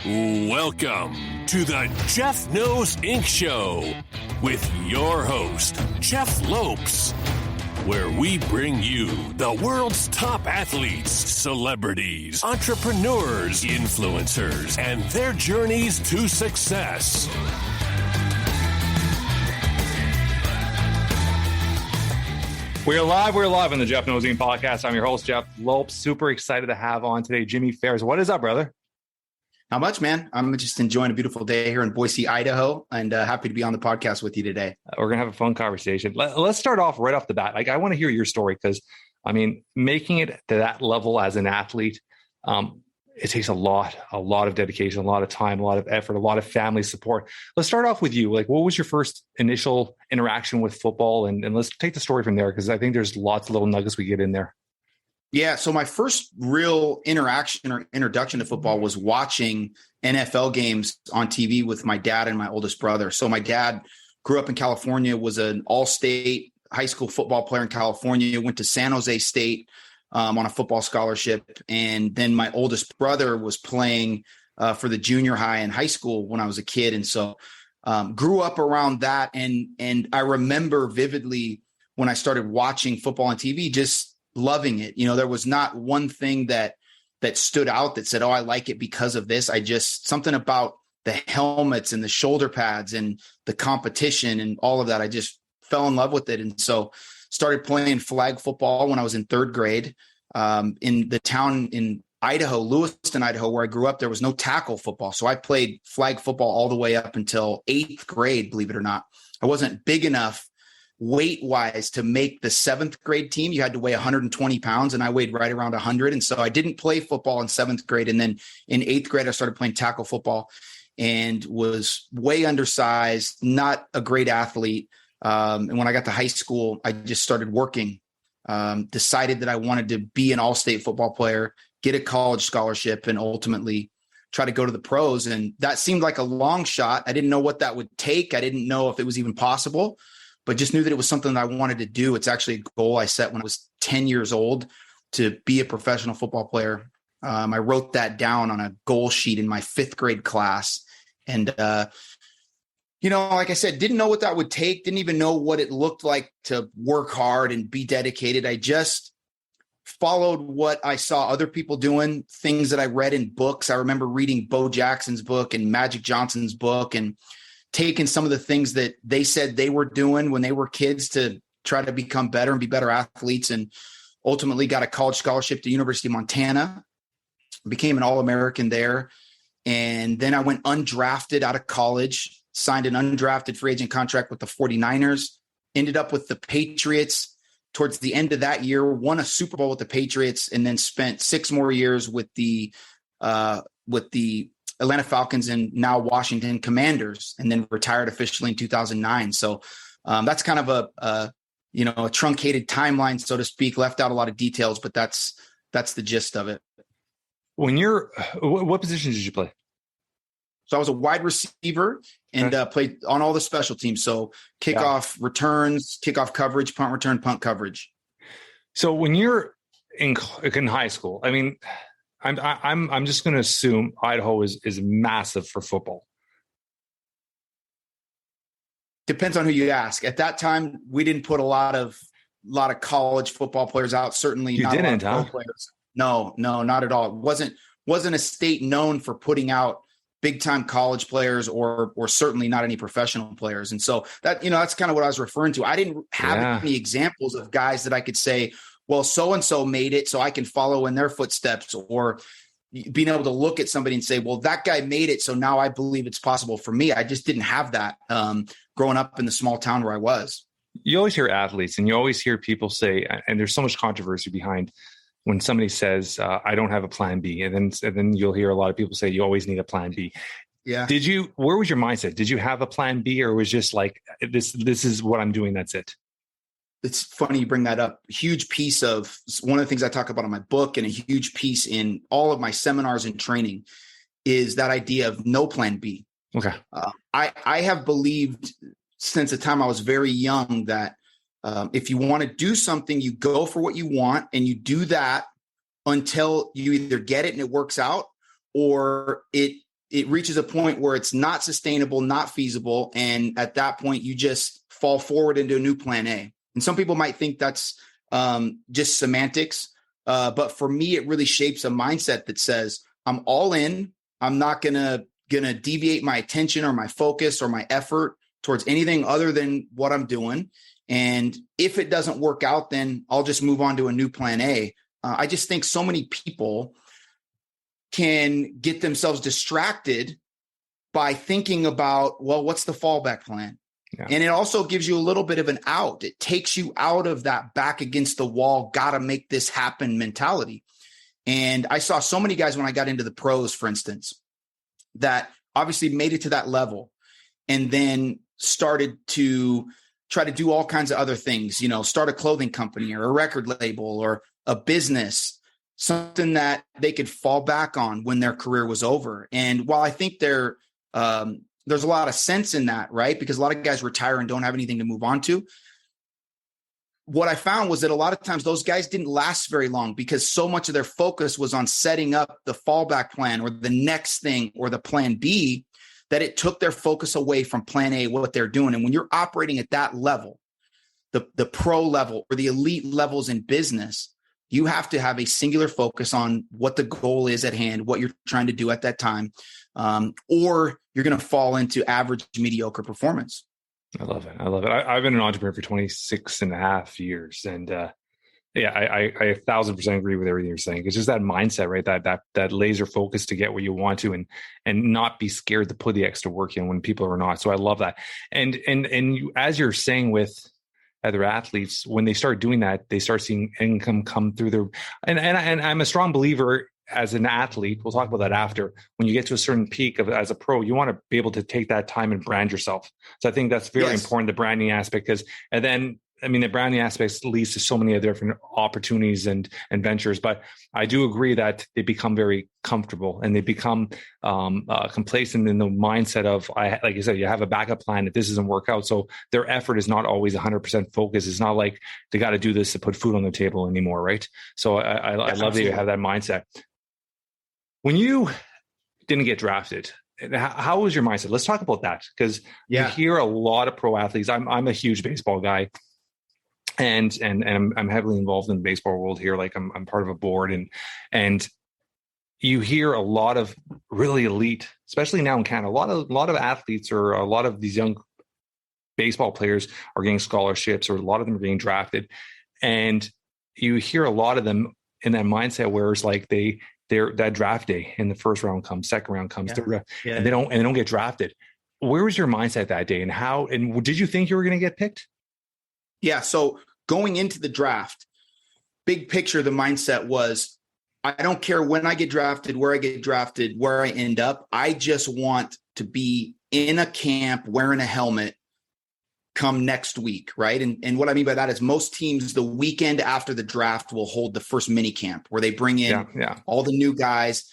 Welcome to the Jeff Knows Inc. Show with your host, Jeff Lopes, where we bring you the world's top athletes, celebrities, entrepreneurs, influencers, and their journeys to success. We're live on the Jeff Knows Inc. podcast. I'm your host, Jeff Lopes. Super excited to have on today Jimmy Farris. What is up, brother? Not much, man. I'm just enjoying a beautiful day here in Boise, Idaho, and happy to be on the podcast with you today. We're going to have a fun conversation. Let's start off right off the bat. I want to hear your story because, making it to that level as an athlete, it takes a lot of dedication, a lot of time, a lot of effort, a lot of family support. Let's start off with you. What was your first initial interaction with football? And let's take the story from there because I think there's lots of little nuggets we get in there. Yeah. So my first real interaction or introduction to football was watching NFL games on TV with my dad and my oldest brother. So my dad grew up in California, was an all-state high school football player in California, went to San Jose State on a football scholarship. And then my oldest brother was playing for the junior high and high school when I was a kid. And so grew up around that. And I remember vividly when I started watching football on TV, just loving it. There was not one thing that stood out that said, oh, I like it because of this. Something about the helmets and the shoulder pads and the competition and all of that. I just fell in love with it. And so started playing flag football when I was in third grade. In the town in Idaho, Lewiston, Idaho, where I grew up, there was no tackle football. So I played flag football all the way up until 8th grade, believe it or not. I wasn't big enough weight-wise to make the 7th grade team. You had to weigh 120 pounds, and I weighed right around 100. And so I didn't play football in 7th grade. And then in 8th grade, I started playing tackle football and was way undersized, not a great athlete. And when I got to high school, I just started working, decided that I wanted to be an all-state football player, get a college scholarship, and ultimately try to go to the pros. And that seemed like a long shot. I didn't know what that would take. I didn't know if it was even possible, but just knew that it was something that I wanted to do. It's actually a goal I set when I was 10 years old to be a professional football player. I wrote that down on a goal sheet in my 5th grade class. And, like I said, didn't know what that would take. Didn't even know what it looked like to work hard and be dedicated. I just followed what I saw other people doing, things that I read in books. I remember reading Bo Jackson's book and Magic Johnson's book and taking some of the things that they said they were doing when they were kids to try to become better and be better athletes, and ultimately got a college scholarship to University of Montana, became an All-American there. And then I went undrafted out of college, signed an undrafted free agent contract with the 49ers, ended up with the Patriots towards the end of that year, won a Super Bowl with the Patriots, and then spent 6 more years with the Atlanta Falcons and now Washington Commanders, and then retired officially in 2009. So that's kind of a truncated timeline, so to speak, left out a lot of details, but that's the gist of it. What positions did you play? So I was a wide receiver and played on all the special teams. So kickoff returns, kickoff coverage, punt return, punt coverage. So when you're in high school, I'm just going to assume Idaho is massive for football. Depends on who you ask. At that time, we didn't put a lot of college football players out. Certainly you not didn't, a lot of pro players. No, not at all. It wasn't a state known for putting out big time college players or certainly not any professional players. And so that, that's kind of what I was referring to. I didn't have any examples of guys that I could say, well, so-and-so made it, so I can follow in their footsteps, or being able to look at somebody and say, well, that guy made it, so now I believe it's possible for me. I just didn't have that growing up in the small town where I was. You always hear athletes and you always hear people say, and there's so much controversy behind when somebody says, I don't have a plan B. And then you'll hear a lot of people say, you always need a plan B. Yeah. Where was your mindset? Did you have a plan B, or was just like, this is what I'm doing, that's it? It's funny you bring that up. A huge piece of one of the things I talk about in my book, and a huge piece in all of my seminars and training, is that idea of no plan B. Okay. I have believed since the time I was very young that if you want to do something, you go for what you want and you do that until you either get it and it works out, or it it reaches a point where it's not sustainable, not feasible. And at that point, you just fall forward into a new plan A. And some people might think that's just semantics. But for me, it really shapes a mindset that says, I'm all in. I'm not gonna deviate my attention or my focus or my effort towards anything other than what I'm doing. And if it doesn't work out, then I'll just move on to a new plan A. I just think so many people can get themselves distracted by thinking about, well, what's the fallback plan? Yeah. And it also gives you a little bit of an out. It takes you out of that back against the wall, got to make this happen mentality. And I saw so many guys when I got into the pros, for instance, that obviously made it to that level and then started to try to do all kinds of other things, start a clothing company or a record label or a business, something that they could fall back on when their career was over. And while I think there's a lot of sense in that, right? Because a lot of guys retire and don't have anything to move on to. What I found was that a lot of times those guys didn't last very long because so much of their focus was on setting up the fallback plan or the next thing or the plan B, that it took their focus away from plan A, what they're doing. And when you're operating at that level, the pro level or the elite levels in business, you have to have a singular focus on what the goal is at hand, what you're trying to do at that time, or you're going to fall into average, mediocre performance. I love it. I've been an entrepreneur for 26 and a half years. And I 1,000% agree with everything you're saying. It's just that mindset, right? That laser focus to get what you want to and not be scared to put the extra work in when people are not. So I love that. And you, as you're saying with other athletes, when they start doing that, they start seeing income come through their, and I'm a strong believer as an athlete, we'll talk about that after, when you get to a certain peak as a pro, you want to be able to take that time and brand yourself. So I think that's very important, the branding aspect, the branding aspect leads to so many other different opportunities and ventures. But I do agree that they become very comfortable and they become complacent in the mindset of, like you said, you have a backup plan if this doesn't work out. So their effort is not always 100% focused. It's not like they got to do this to put food on the table anymore, right? So I love that you have that mindset. When you didn't get drafted, how was your mindset? Let's talk about that, because you hear a lot of pro athletes. I'm a huge baseball guy. And I'm heavily involved in the baseball world here. Like I'm part of a board, and you hear a lot of really elite, especially now in Canada, a lot of athletes or a lot of these young baseball players are getting scholarships, or a lot of them are getting drafted. And you hear a lot of them in that mindset where it's like they're that draft day and the first round comes, second round comes, third round, and they don't get drafted. Where was your mindset that day, and did you think you were going to get picked? Yeah. So going into the draft, big picture, the mindset was, I don't care when I get drafted, where I get drafted, where I end up. I just want to be in a camp wearing a helmet come next week. Right. And what I mean by that is most teams, the weekend after the draft, will hold the first mini camp where they bring in all the new guys,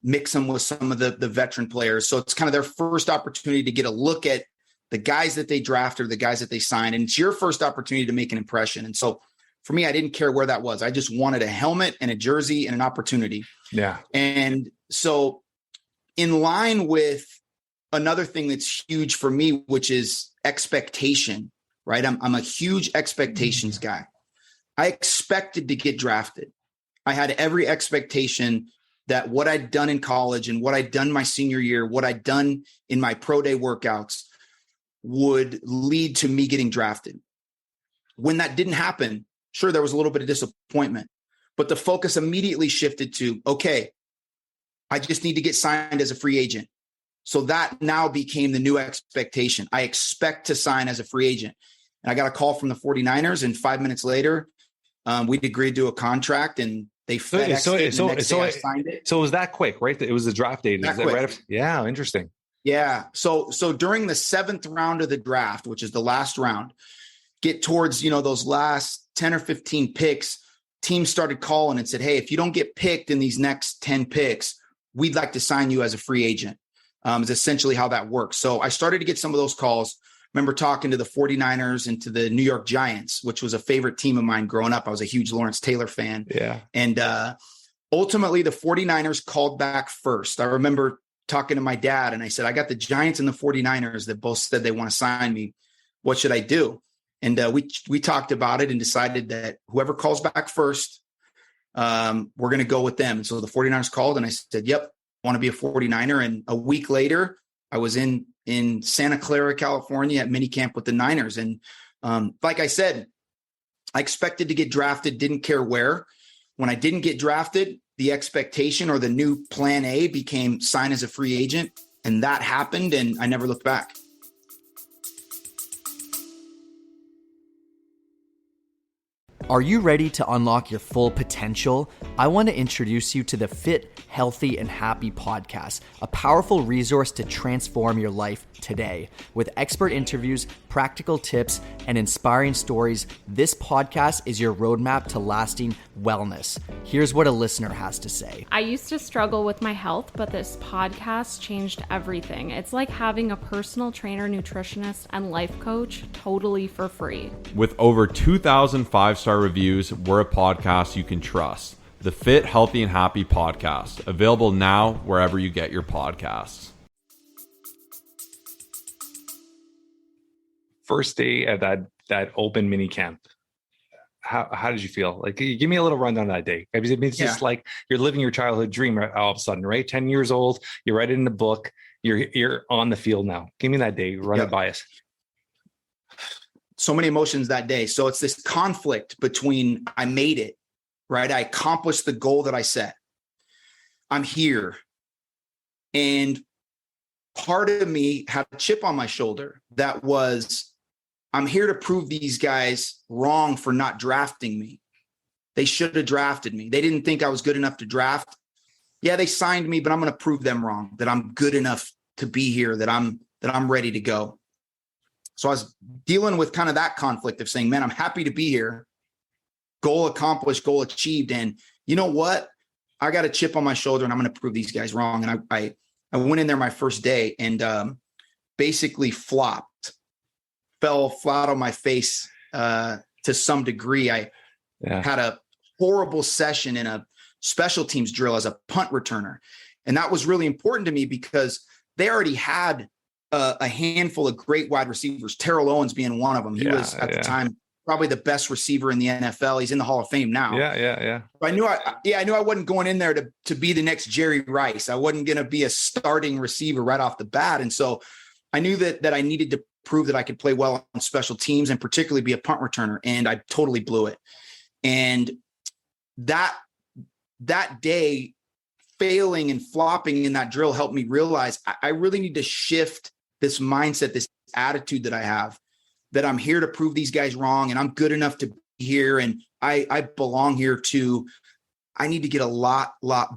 mix them with some of the veteran players. So it's kind of their first opportunity to get a look at the guys that they draft or the guys that they sign. And it's your first opportunity to make an impression. And so for me, I didn't care where that was. I just wanted a helmet and a jersey and an opportunity. Yeah. And so in line with another thing that's huge for me, which is expectation, right? I'm a huge expectations guy. I expected to get drafted. I had every expectation that what I'd done in college and what I'd done my senior year, what I'd done in my pro day workouts would lead to me getting drafted. When that didn't happen, sure, there was a little bit of disappointment, but the focus immediately shifted to, okay, I just need to get signed as a free agent. So that now became the new expectation. I expect to sign as a free agent. And I got a call from the 49ers, and 5 minutes later, we'd agreed to a contract, and they FedExed it. The next day I signed it. So it was that quick, right? It was the draft date. That quick. Right? Yeah, interesting. Yeah. So during the 7th round of the draft, which is the last round, get towards, those last 10 or 15 picks, teams started calling and said, hey, if you don't get picked in these next 10 picks, we'd like to sign you as a free agent. Is essentially how that works. So I started to get some of those calls. I remember talking to the 49ers and to the New York Giants, which was a favorite team of mine growing up. I was a huge Lawrence Taylor fan. Yeah. And ultimately, the 49ers called back first. I remember talking to my dad, and I said, I got the Giants and the 49ers that both said they want to sign me. What should I do? And we talked about it and decided that whoever calls back first, we're going to go with them. And so the 49ers called, and I said, yep, I want to be a 49er. And a week later, I was in Santa Clara, California at minicamp with the Niners. And like I said, I expected to get drafted, didn't care where. When I didn't get drafted, the expectation or the new plan A became sign as a free agent. And that happened, and I never looked back. Are you ready to unlock your full potential? I want to introduce you to the Fit, Healthy, and Happy podcast, a powerful resource to transform your life today. With expert interviews, practical tips, and inspiring stories, this podcast is your roadmap to lasting wellness. Here's what a listener has to say. I used to struggle with my health, but this podcast changed everything. It's like having a personal trainer, nutritionist, and life coach totally for free. With over 2,000 five-star reviews, we're a podcast you can trust. The Fit, Healthy, and Happy podcast, available now wherever you get your podcasts. First day at that open mini camp, how did you feel? Like, give me a little rundown of that day. It's just like you're living your childhood dream all of a sudden, right? 10 years old, you read it in the book, you're on the field now. Give me that day, run it by us. So many emotions that day. So it's this conflict between I made it, right? I accomplished the goal that I set. I'm here. And part of me had a chip on my shoulder that was, I'm here to prove these guys wrong for not drafting me. They should have drafted me. They didn't think I was good enough to draft. Yeah, they signed me, but I'm going to prove them wrong, that I'm good enough to be here, that I'm ready to go. So I was dealing with kind of that conflict of saying, man, I'm happy to be here. Goal accomplished, goal achieved. And you know what? I got a chip on my shoulder, and I'm going to prove these guys wrong. And I went in there my first day and basically flopped, fell flat on my face to some degree. I had a horrible session in a special teams drill as a punt returner. And that was really important to me because they already had a handful of great wide receivers, Terrell Owens being one of them. He was at the time probably the best receiver in the NFL. He's in the Hall of Fame now. I knew I wasn't going in there to be the next Jerry Rice. I wasn't going to be a starting receiver right off the bat. And so I knew that I needed to prove that I could play well on special teams and particularly be a punt returner. And I totally blew it. And that day, failing and flopping in that drill helped me realize I really need to shift this mindset, this attitude that I have, that I'm here to prove these guys wrong and I'm good enough to be here and I belong here too. I need to get a lot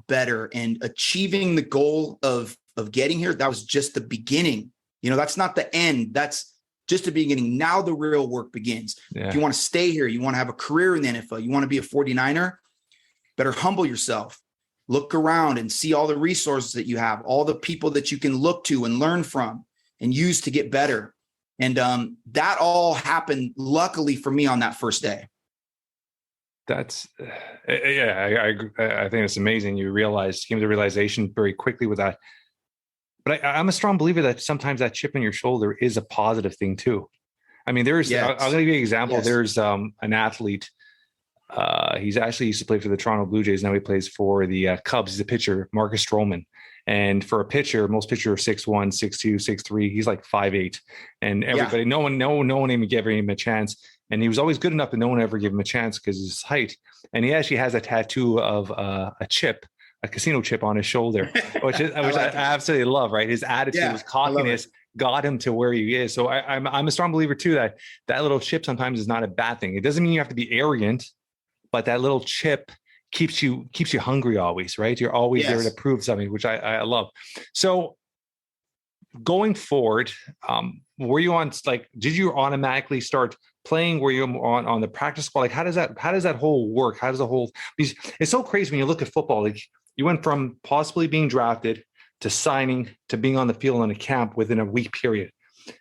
better, and achieving the goal of getting here. That was just the beginning. That's not the end. That's just the beginning. Now the real work begins. If you want to stay here, you want to have a career in the NFL, you want to be a 49er, better humble yourself. Look around and see all the resources that you have, all the people that you can look to and learn from and use to get better. And that all happened, luckily for me, on that first day. That's, I think it's amazing. You came to the realization very quickly with that. But I'm a strong believer that sometimes that chip on your shoulder is a positive thing too. I mean, I'll give you an example. Yes. There's an athlete. He's actually used to play for the Toronto Blue Jays. Now he plays for the Cubs. He's a pitcher, Marcus Stroman. And for a pitcher, most pitchers are 6'1", 6'2", 6'3". He's like 5'8". And everybody, no one even gave him a chance. And he was always good enough that no one ever gave him a chance because of his height. And he actually has a tattoo of a casino chip on his shoulder, which I absolutely love, right? His attitude, his cockiness got him to where he is. So I'm a strong believer too, that little chip sometimes is not a bad thing. It doesn't mean you have to be arrogant, but that little chip keeps you hungry always, right? You're always there to prove something, which I love. So going forward, were you on, did you automatically start playing? Were you on the practice squad? How does that whole work? Because it's so crazy when you look at football. Like, you went from possibly being drafted to signing to being on the field on a camp within a week period.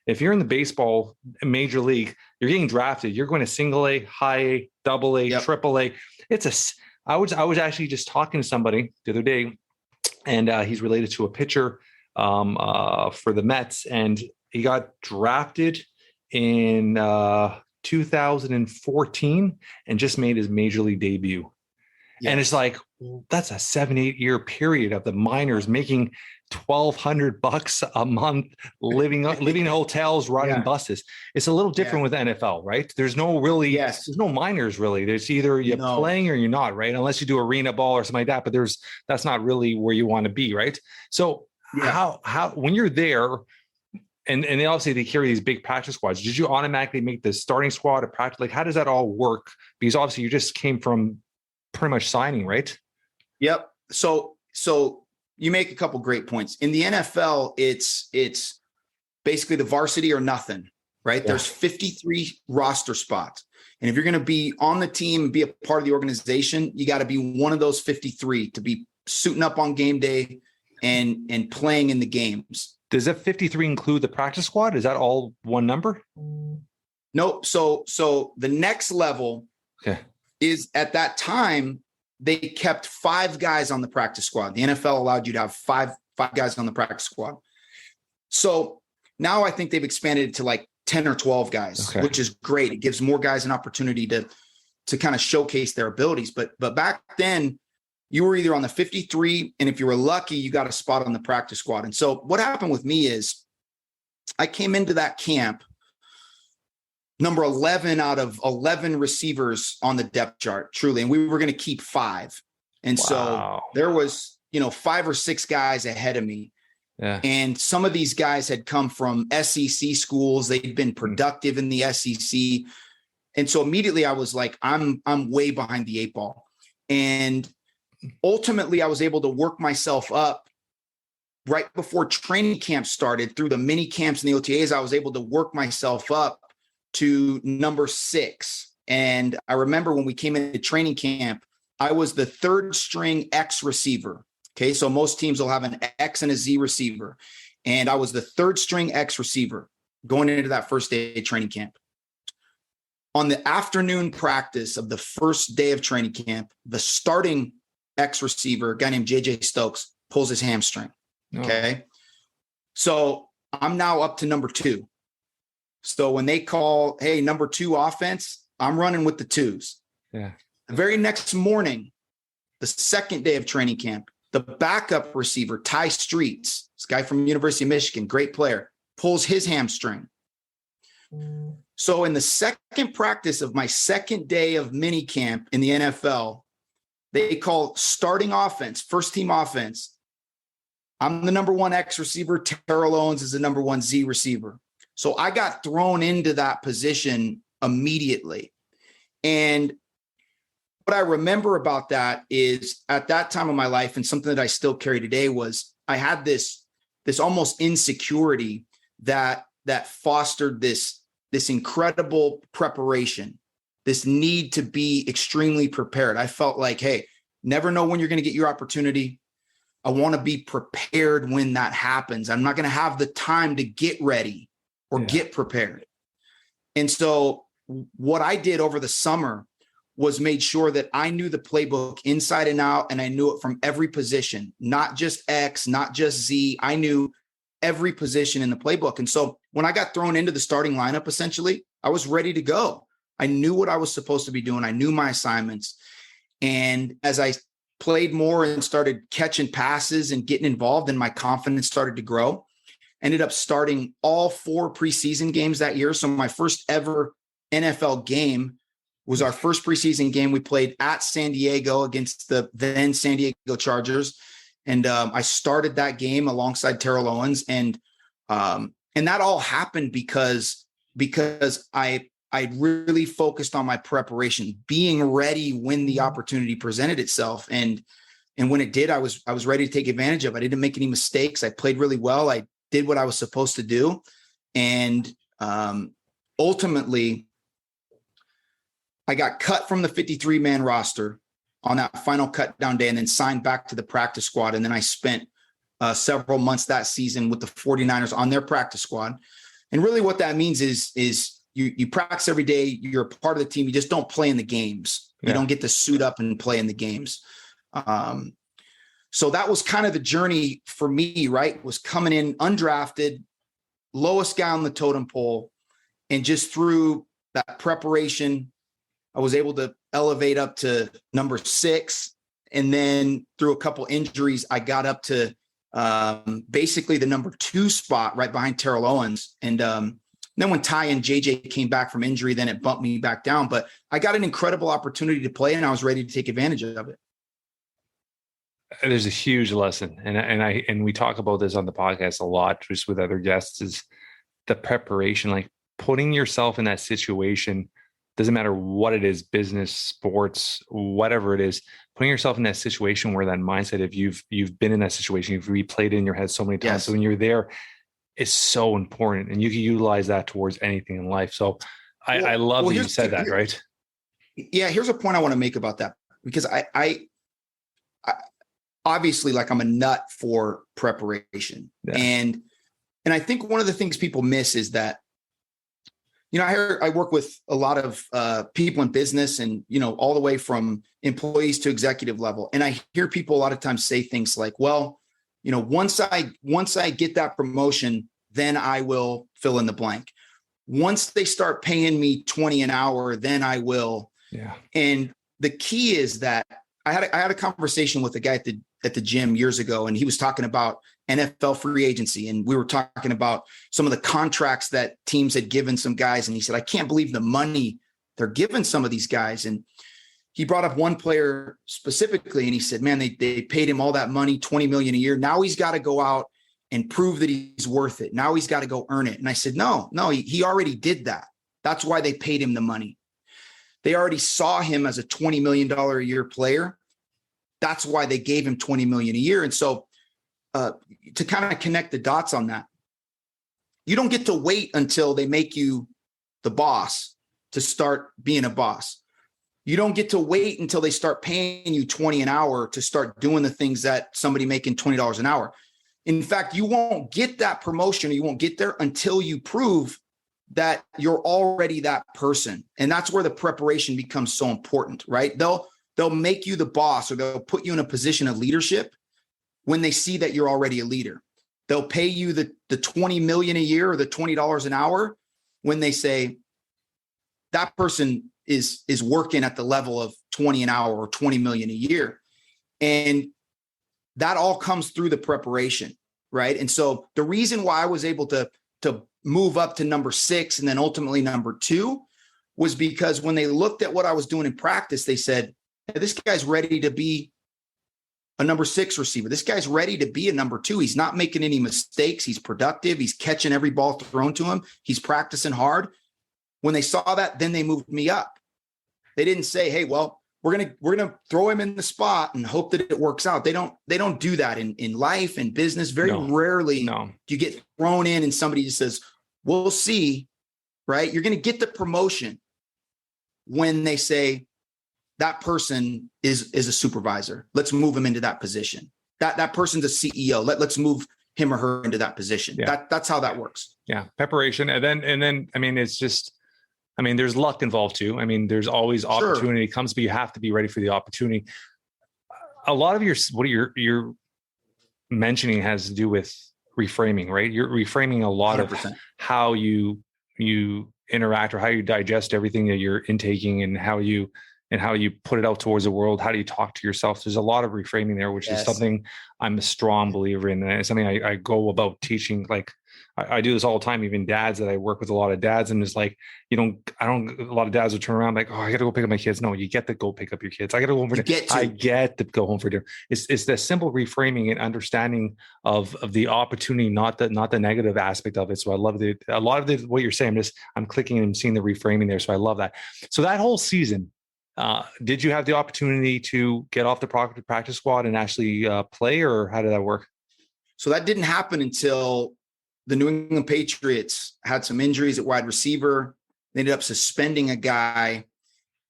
If you're in the baseball major league, you're getting drafted. You're going to single A, high A, double A, triple A. I was actually just talking to somebody the other day, and he's related to a pitcher for the Mets, and he got drafted in 2014 and just made his major league debut. Yes. And it's like, that's a 7-8 year period of the minors making $1,200 a month, living in hotels, riding buses. It's a little different with NFL, right? There's no really, there's no minors really. There's either you're playing or you're not, right? Unless you do arena ball or something like that, but that's not really where you want to be, right? So how when you're there, and they obviously they carry these big practice squads, did you automatically make the starting squad a practice? Like, how does that all work? Because obviously you just came from pretty much signing, right? Yep. So you make a couple great points. In the NFL, it's basically the varsity or nothing, right? Yeah. There's 53 roster spots. And if you're going to be on the team and be a part of the organization, you got to be one of those 53 to be suiting up on game day and playing in the games. Does that 53 include the practice squad? Is that all one number? Nope. So the next level is, at that time, they kept 5 guys on the practice squad. The NFL allowed you to have five guys on the practice squad. So now I think they've expanded it to like 10 or 12 guys, which is great. It gives more guys an opportunity to kind of showcase their abilities. But back then, you were either on the 53, and if you were lucky, you got a spot on the practice squad. And so what happened with me is I came into that camp number 11 out of 11 receivers on the depth chart, truly. And we were going to keep 5. And so there was, 5 or 6 guys ahead of me. Yeah. And some of these guys had come from SEC schools. They'd been productive in the SEC. And so immediately I was like, I'm way behind the 8 ball. And ultimately I was able to work myself up right before training camp started. Through the mini camps and the OTAs, I was able to work myself up to number 6. And I remember when we came into training camp, I was the 3rd string X receiver. Okay. So most teams will have an X and a Z receiver. And I was the 3rd string X receiver going into that first day of training camp. On the afternoon practice of the first day of training camp, the starting X receiver, a guy named JJ Stokes, pulls his hamstring. Okay. So I'm now up to number 2. So when they call, hey, number 2 offense, I'm running with the 2s. Yeah. The very next morning, the second day of training camp, the backup receiver, Ty Streets, this guy from University of Michigan, great player, pulls his hamstring. So in the second practice of my second day of mini camp in the NFL, they call starting offense, first team offense. I'm the number 1 X receiver. Terrell Owens is the number 1 Z receiver. So I got thrown into that position immediately. And what I remember about that is, at that time of my life, and something that I still carry today, was I had this almost insecurity that fostered this incredible preparation, this need to be extremely prepared. I felt like, hey, never know when you're going to get your opportunity. I want to be prepared when that happens. I'm not going to have the time to get ready or get prepared. And so what I did over the summer was made sure that I knew the playbook inside and out, and I knew it from every position, not just X, not just Z. I knew every position in the playbook. And so when I got thrown into the starting lineup, essentially, I was ready to go. I knew what I was supposed to be doing. I knew my assignments. And as I played more and started catching passes and getting involved, and my confidence started to grow, ended up starting all 4 preseason games that year. So my first ever NFL game was our first preseason game. We played at San Diego against the then San Diego Chargers. And I started that game alongside Terrell Owens. And that all happened because I really focused on my preparation, being ready when the opportunity presented itself. And when it did, I was ready to take advantage of it. I didn't make any mistakes. I played really well. I did what I was supposed to do. And ultimately, I got cut from the 53-man roster on that final cut down day, and then signed back to the practice squad. And then I spent several months that season with the 49ers on their practice squad. And really what that means is you practice every day. You're a part of the team. You just don't play in the games. You don't get to suit up and play in the games. So that was kind of the journey for me, right? Was coming in undrafted, lowest guy on the totem pole. And just through that preparation, I was able to elevate up to number 6. And then through a couple injuries, I got up to basically the number 2 spot right behind Terrell Owens. And then when Ty and JJ came back from injury, then it bumped me back down. But I got an incredible opportunity to play, and I was ready to take advantage of it. There's a huge lesson, and we talk about this on the podcast a lot, just with other guests, is the preparation, like putting yourself in that situation. Doesn't matter what it is, business, sports, whatever it is, putting yourself in that situation where that mindset, if you've been in that situation, you've replayed it in your head so many times. Yes. So when you're there, it's so important, and you can utilize that towards anything in life. So I love that you said that, right? Yeah. Here's a point I want to make about that, because I obviously, like, I'm a nut for preparation. Yeah. And I think one of the things people miss is that, I work with a lot of people in business, and, all the way from employees to executive level. And I hear people a lot of times say things like, well, once I get that promotion, then I will fill in the blank. Once they start paying me $20 an hour, then I will. Yeah. And the key is that I had a conversation with a guy at the gym years ago, and he was talking about NFL free agency. And we were talking about some of the contracts that teams had given some guys. And he said, I can't believe the money they're giving some of these guys. And he brought up one player specifically, and he said, man, they paid him all that money, $20 million a year. Now he's got to go out and prove that he's worth it. Now he's got to go earn it. And I said, no, he already did that. That's why they paid him the money. They already saw him as a $20 million a year player. That's why they gave him $20 million a year. And so to kind of connect the dots on that, you don't get to wait until they make you the boss to start being a boss. You don't get to wait until they start paying you $20 an hour to start doing the things that somebody making $20 an hour. In fact, you won't get that promotion, or you won't get there until you prove that you're already that person. And that's where the preparation becomes so important, right? They'll make you the boss, or they'll put you in a position of leadership when they see that you're already a leader. They'll pay you the $20 million a year or the $20 an hour when they say that person is working at the level of 20 an hour or 20 million a year. And that all comes through the preparation, right? And so the reason why I was able to move up to number 6 and then ultimately number 2 was because when they looked at what I was doing in practice, they said, hey, this guy's ready to be a number 6 receiver. This guy's ready to be a number 2. He's not making any mistakes. He's productive. He's catching every ball thrown to him. He's practicing hard. When they saw that, then they moved me up. They didn't say, hey, well, we're gonna throw him in the spot and hope that it works out. They don't do that in life and business. Very rarely do you get thrown in and somebody just says, we'll see, right? You're going to get the promotion when they say that person is a supervisor. Let's move him into that position. That person's a CEO. Let's move him or her into that position. Yeah. That's how that works. Yeah. Preparation. And then, I mean, it's just, I mean, there's luck involved too. I mean, there's always opportunity comes, but you have to be ready for the opportunity. A lot of what you're mentioning has to do with reframing, right? You're reframing a lot 100%. Of how you interact or how you digest everything that you're intaking and how you put it out towards the world. How do you talk to yourself? There's a lot of reframing there, which is something I'm a strong believer in. And it's something I go about teaching. Like I do this all the time, even dads that I work with, a lot of dads. And it's like, a lot of dads will turn around like, oh, I got to go pick up my kids. No, you get to go pick up your kids. I got to go home for dinner. I get to go home for dinner. It's the simple reframing and understanding of the opportunity, not the negative aspect of it. So I love a lot of what you're saying. I'm clicking and seeing the reframing there. So I love that. So that whole season, did you have the opportunity to get off the practice squad and actually play, or how did that work? So that didn't happen until the New England Patriots had some injuries at wide receiver. They ended up suspending a guy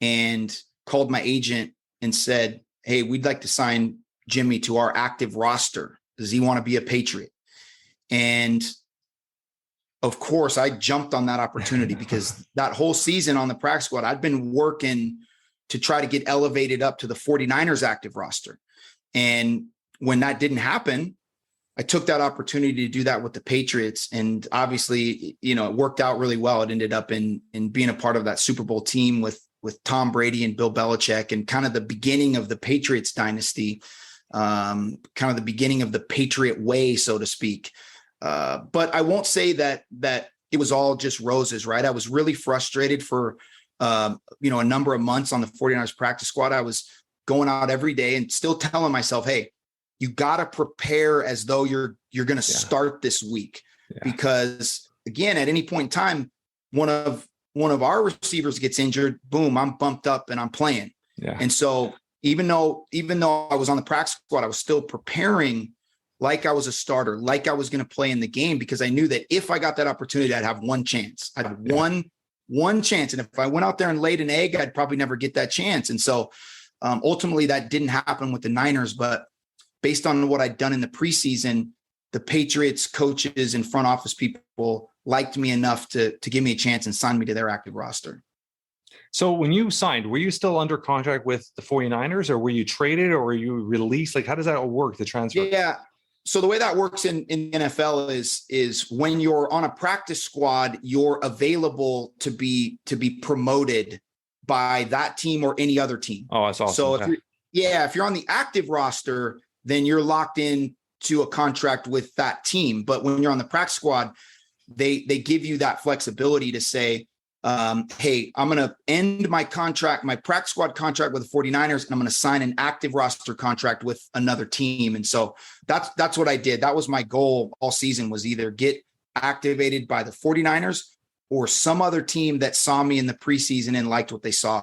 and called my agent and said, hey, we'd like to sign Jimmy to our active roster. Does he want to be a Patriot? And of course, I jumped on that opportunity because that whole season on the practice squad, I'd been working to try to get elevated up to the 49ers active roster. And when that didn't happen, I took that opportunity to do that with the Patriots. And obviously, it worked out really well. It ended up in being a part of that Super Bowl team with Tom Brady and Bill Belichick, and kind of the beginning of the Patriots dynasty, kind of the beginning of the Patriot way, so to speak. But I won't say that it was all just roses, right? I was really frustrated for, a number of months on the 49ers practice squad. I was going out every day and still telling myself, hey, you got to prepare as though you're going to start this week, because again, at any point in time, one of our receivers gets injured, boom, I'm bumped up and I'm playing. Yeah. And so even though I was on the practice squad, I was still preparing like I was a starter, like I was going to play in the game, because I knew that if I got that opportunity, I'd have one chance. I'd have one chance. And if I went out there and laid an egg, I'd probably never get that chance. And so ultimately that didn't happen with the Niners, but based on what I'd done in the preseason, the Patriots coaches and front office people liked me enough to give me a chance and sign me to their active roster. So when you signed, were you still under contract with the 49ers, or were you traded, or were you released? Like, how does that all work, the transfer? Yeah. So the way that works in NFL is when you're on a practice squad, you're available to be promoted by that team or any other team. Oh, that's awesome. So if you're on the active roster, then you're locked in to a contract with that team. But when you're on the practice squad, they give you that flexibility to say, hey, I'm going to end my practice squad contract with the 49ers, and I'm going to sign an active roster contract with another team. And so that's what I did. That was my goal all season, was either get activated by the 49ers or some other team that saw me in the preseason and liked what they saw.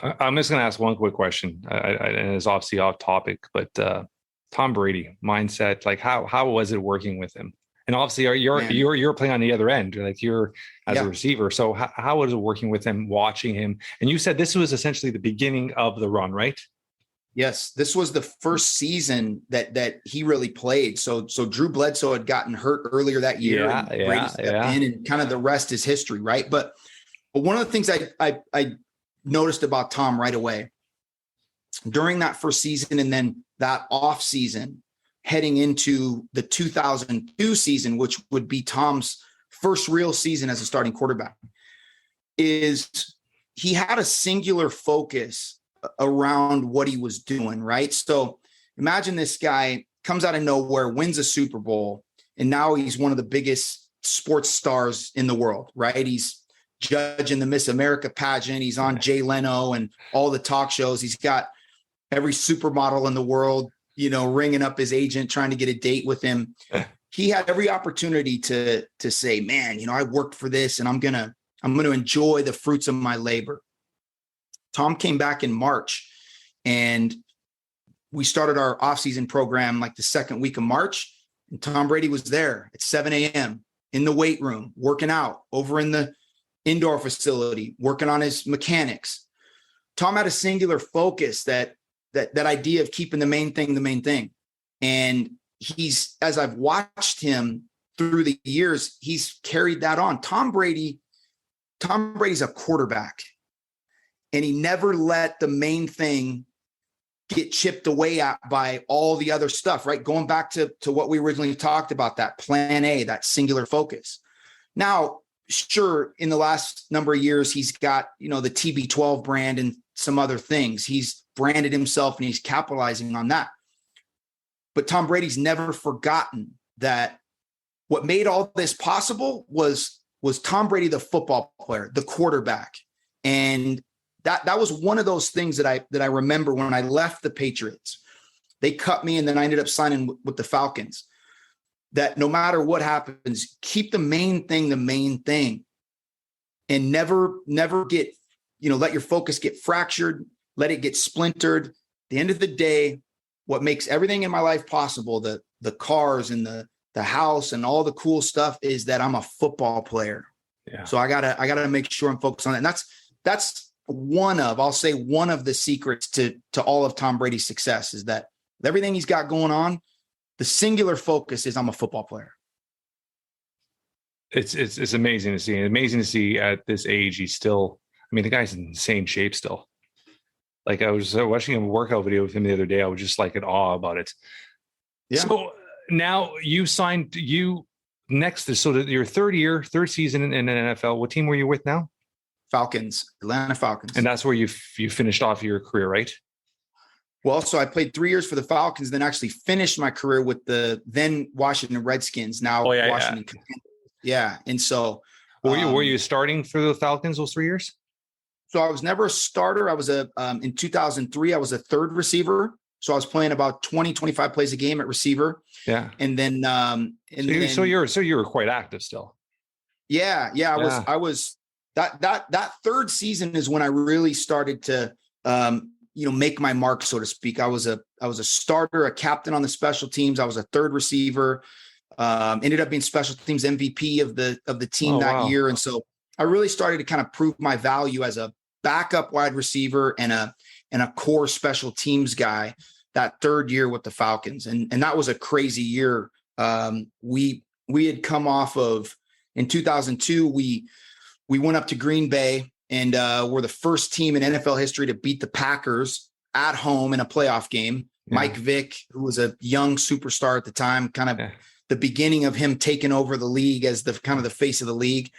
I'm just going to ask one quick question, and it's obviously off topic, but Tom Brady mindset, like how was it working with him? And obviously you're playing on the other end, like you're as a receiver. So how was it working with him, watching him? And you said this was essentially the beginning of the run, right? Yes, this was the first season that he really played. So Drew Bledsoe had gotten hurt earlier that year, and Brady stepped in, and kind of the rest is history, right? But one of the things I noticed about Tom right away during that first season, and then that off season heading into the 2002 season, which would be Tom's first real season as a starting quarterback, is he had a singular focus around what he was doing, right? So imagine this guy comes out of nowhere, wins a Super Bowl, and now he's one of the biggest sports stars in the world, right? He's judging the Miss America pageant. He's on Jay Leno and all the talk shows. He's got every supermodel in the world, ringing up his agent, trying to get a date with him. He had every opportunity to say, man, I worked for this, and I'm going to enjoy the fruits of my labor. Tom came back in March, and we started our offseason program like the second week of March. And Tom Brady was there at 7 a.m. in the weight room, working out over in the indoor facility, working on his mechanics. Tom had a singular focus, that idea of keeping the main thing. And as I've watched him through the years, he's carried that on. Tom Brady's a quarterback, and he never let the main thing get chipped away at by all the other stuff, right? Going back to what we originally talked about, that plan A, that singular focus. Now, sure, in the last number of years, he's got, the TB12 brand and some other things. He's branded himself, and he's capitalizing on that. But Tom Brady's never forgotten that what made all this possible was Tom Brady, the football player, the quarterback. And that was one of those things that I remember when I left the Patriots. They cut me, and then I ended up signing with the Falcons. That no matter what happens, keep the main thing, and never get, let your focus get fractured, let it get splintered. At the end of the day, what makes everything in my life possible, the cars and the house and all the cool stuff, is that I'm a football player. Yeah. So I gotta make sure I'm focused on that. And that's one of the secrets to all of Tom Brady's success, is that with everything he's got going on, the singular focus is I'm a football player. It's amazing to see. Amazing to see at this age, he's still, the guy's in insane shape still. Like I was watching a workout video of him the other day. I was just like in awe about it. Yeah. So now you signed so that your third season in the NFL. What team were you with now? Falcons, Atlanta Falcons. And that's where you finished off your career, right? Well, so I played 3 years for the Falcons, then actually finished my career with the then Washington Redskins, now Washington. Yeah. And so were you starting for the Falcons those 3 years? So I was never a starter. I was in 2003, I was a third receiver. So I was playing about 20, 25 plays a game at receiver. Yeah. And then, so you were quite active still. Yeah. I was that third season is when I really started to, make my mark, so to speak. I was a starter, a captain on the special teams. I was a third receiver, ended up being special teams MVP of the team year. And so I really started to kind of prove my value as a backup wide receiver and a core special teams guy that third year with the Falcons. And that was a crazy year. We had come off of, in 2002, we went up to Green Bay and we're the first team in NFL history to beat the Packers at home in a playoff game. Yeah. Mike Vick, who was a young superstar at the time, kind of the beginning of him taking over the league as the kind of the face of the league.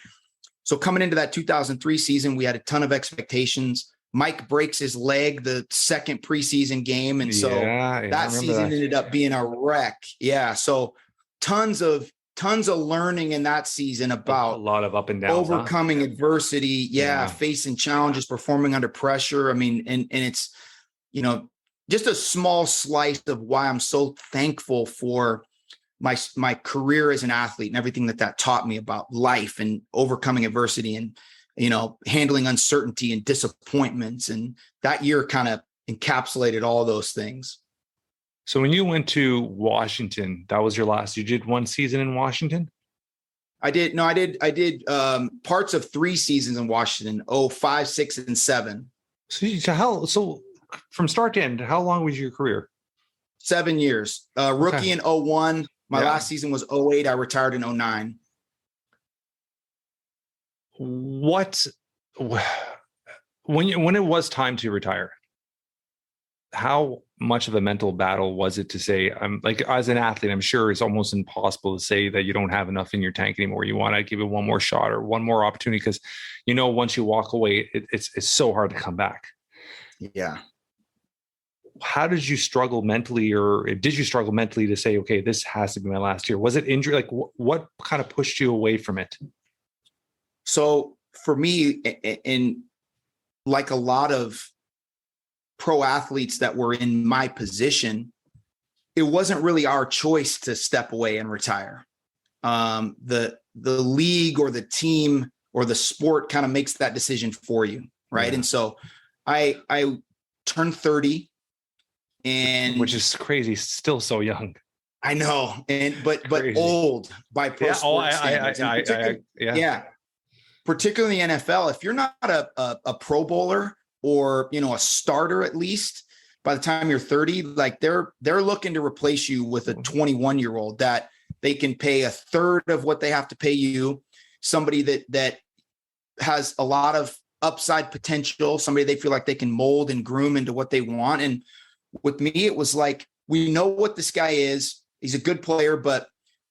So coming into that 2003 season, we had a ton of expectations. Mike breaks his leg the second preseason game. And so that season ended up being a wreck. Yeah. So tons of learning in that season about a lot of up and downs, overcoming adversity. Yeah. Facing challenges, performing under pressure. I mean, and it's, just a small slice of why I'm so thankful for my career as an athlete and everything that taught me about life and overcoming adversity and, handling uncertainty and disappointments. And that year kind of encapsulated all those things. So when you went to Washington, that was your last, you did one season in Washington? I did parts of 3 seasons in Washington, 5, 6, and 7. So from start to end, how long was your career? 7 years. Rookie in 01. My last season was 08. I retired in 09. When it was time to retire, how much of a mental battle was it to say, like as an athlete, I'm sure it's almost impossible to say that you don't have enough in your tank anymore. You want to give it one more shot or one more opportunity because, once you walk away, it's so hard to come back. Yeah. How did you struggle mentally, or did you struggle mentally to say, okay, this has to be my last year? Was it injury? Like what kind of pushed you away from it? So for me, and like a lot of pro athletes that were in my position, it wasn't really our choice to step away and retire. The league or the team or the sport kind of makes that decision for you. Right. Yeah. And so I turned 30, and which is crazy. Still so young. I know. But old by pro sports standards. Particularly in the NFL, if you're not a pro bowler or, a starter, at least by the time you're 30, like they're looking to replace you with a 21-year-old that they can pay a third of what they have to pay you. Somebody that has a lot of upside potential, somebody they feel like they can mold and groom into what they want. And with me, it was like, we know what this guy is. He's a good player, but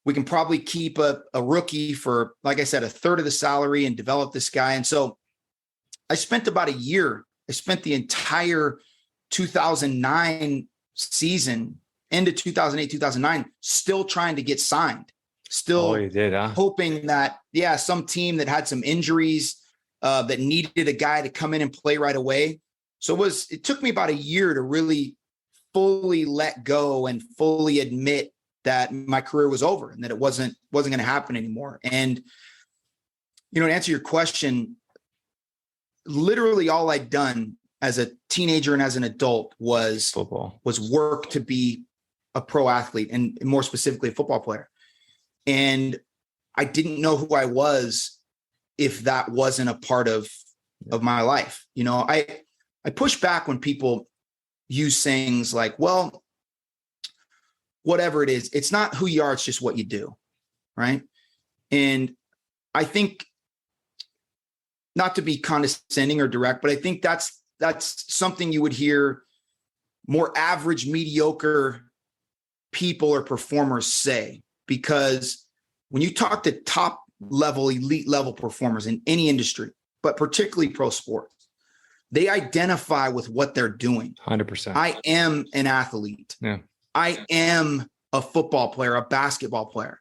we can probably keep a rookie for, like I said, a third of the salary and develop this guy. And so I spent about a year. I spent the entire 2009 season into 2008, 2009, still trying to get signed, still hoping that, some team that had some injuries that needed a guy to come in and play right away. So it took me about a year to really fully let go and fully admit that my career was over and that it wasn't going to happen anymore. And, to answer your question, literally all I'd done as a teenager and as an adult was football, was work to be a pro athlete and more specifically a football player. And I didn't know who I was if that wasn't a part of my life. I push back when people use sayings like, well, whatever it is, it's not who you are, it's just what you do. Right. And I think, not to be condescending or direct, but I think that's something you would hear more average, mediocre people or performers say, because when you talk to top level, elite level performers in any industry, but particularly pro sports, they identify with what they're doing. 100%. I am an athlete. Yeah. I am a football player, a basketball player.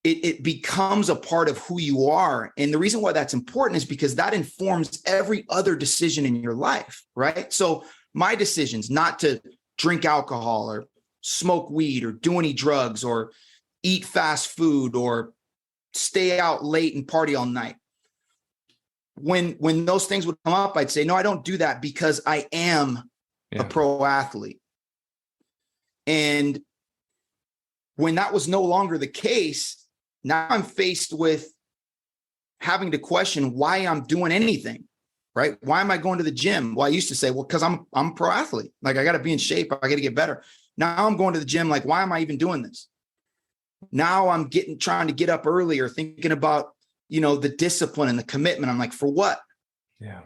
It becomes a part of who you are. And the reason why that's important is because that informs every other decision in your life, right? So my decisions not to drink alcohol or smoke weed or do any drugs or eat fast food or stay out late and party all night. When those things would come up, I'd say, no, I don't do that because I am a pro athlete. And when that was no longer the case, now I'm faced with having to question why I'm doing anything, right? Why am I going to the gym? Well, I used to say, well, because I'm a pro athlete. Like, I got to be in shape. I got to get better. Now I'm going to the gym. Like, why am I even doing this? Now I'm trying to get up earlier, thinking about, the discipline and the commitment. I'm like, for what? Yeah.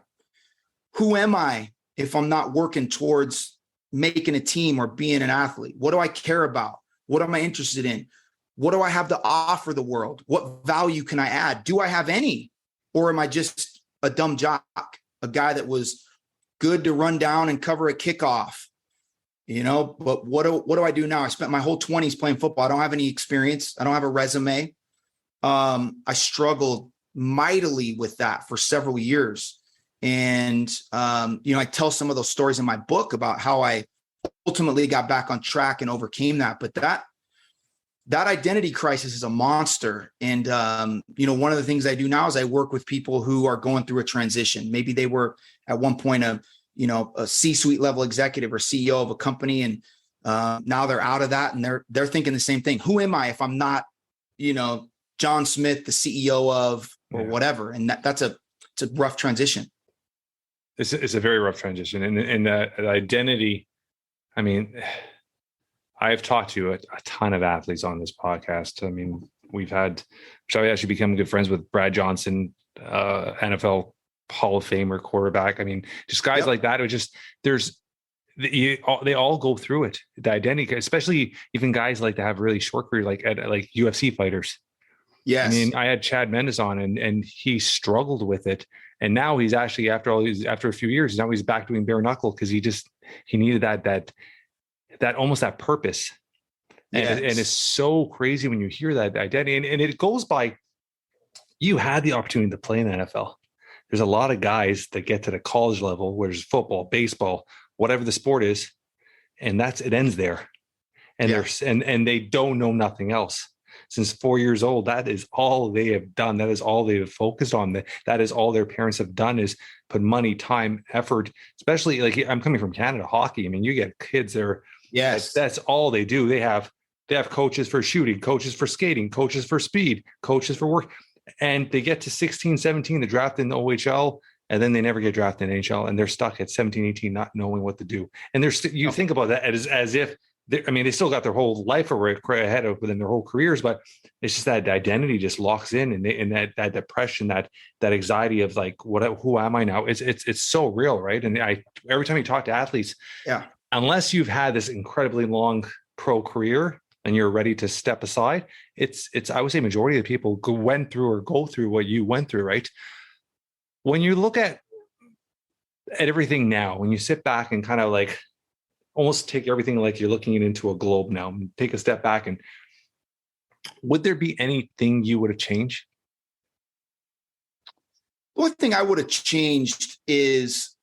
Who am I if I'm not working towards making a team or being an athlete? What do I care about? What am I interested in? What do I have to offer the world? What value can I add? Do I have any? Or am I just a dumb jock, a guy that was good to run down and cover a kickoff? But what do I do now? I spent my whole 20s playing football. I don't have any experience. I don't have a resume. I struggled mightily with that for several years. And, I tell some of those stories in my book about how I ultimately got back on track and overcame that. But that identity crisis is a monster. And, one of the things I do now is I work with people who are going through a transition. Maybe they were at one point a C-suite level executive or CEO of a company. And now they're out of that and they're thinking the same thing. Who am I if I'm not, John Smith, the CEO of, or whatever? And it's a rough transition. It's a very rough transition. And the identity, I mean, I've talked to a ton of athletes on this podcast. I mean, I've actually become good friends with Brad Johnson, NFL Hall of Famer quarterback. I mean, just guys like that. They all go through it. The identity, especially even guys like to have really short career, like UFC fighters. Yes. I mean, I had Chad Mendes on and he struggled with it. And now he's actually, after a few years, now he's back doing bare knuckle because he needed that almost that purpose. Yes. And it's so crazy when you hear that identity. And it goes by, you had the opportunity to play in the NFL. There's a lot of guys that get to the college level, where there's football, baseball, whatever the sport is, and it ends there. And and they don't know nothing else. Since 4 years old, that is all they have done. That is all they have focused on. That is all their parents have done, is put money, time, effort, especially like I'm coming from Canada, hockey. I mean, you get kids there. Yes. That's all they do. They have coaches for shooting, coaches for skating, coaches for speed, coaches for work. And they get to 16, 17, the draft in the OHL, and then they never get drafted in NHL, and they're stuck at 17, 18, not knowing what to do. And you think about that as if, they still got their whole life ahead of them, their whole careers, but it's just that identity just locks in, and that depression, that anxiety of like, who am I now? It's so real, right? And every time you talk to athletes, unless you've had this incredibly long pro career and you're ready to step aside, it's I would say majority of the people go through what you went through, right? When you look at everything now, when you sit back and kind of like almost take everything like you're looking into a globe now, take a step back, and would there be anything you would have changed? The one thing I would have changed is,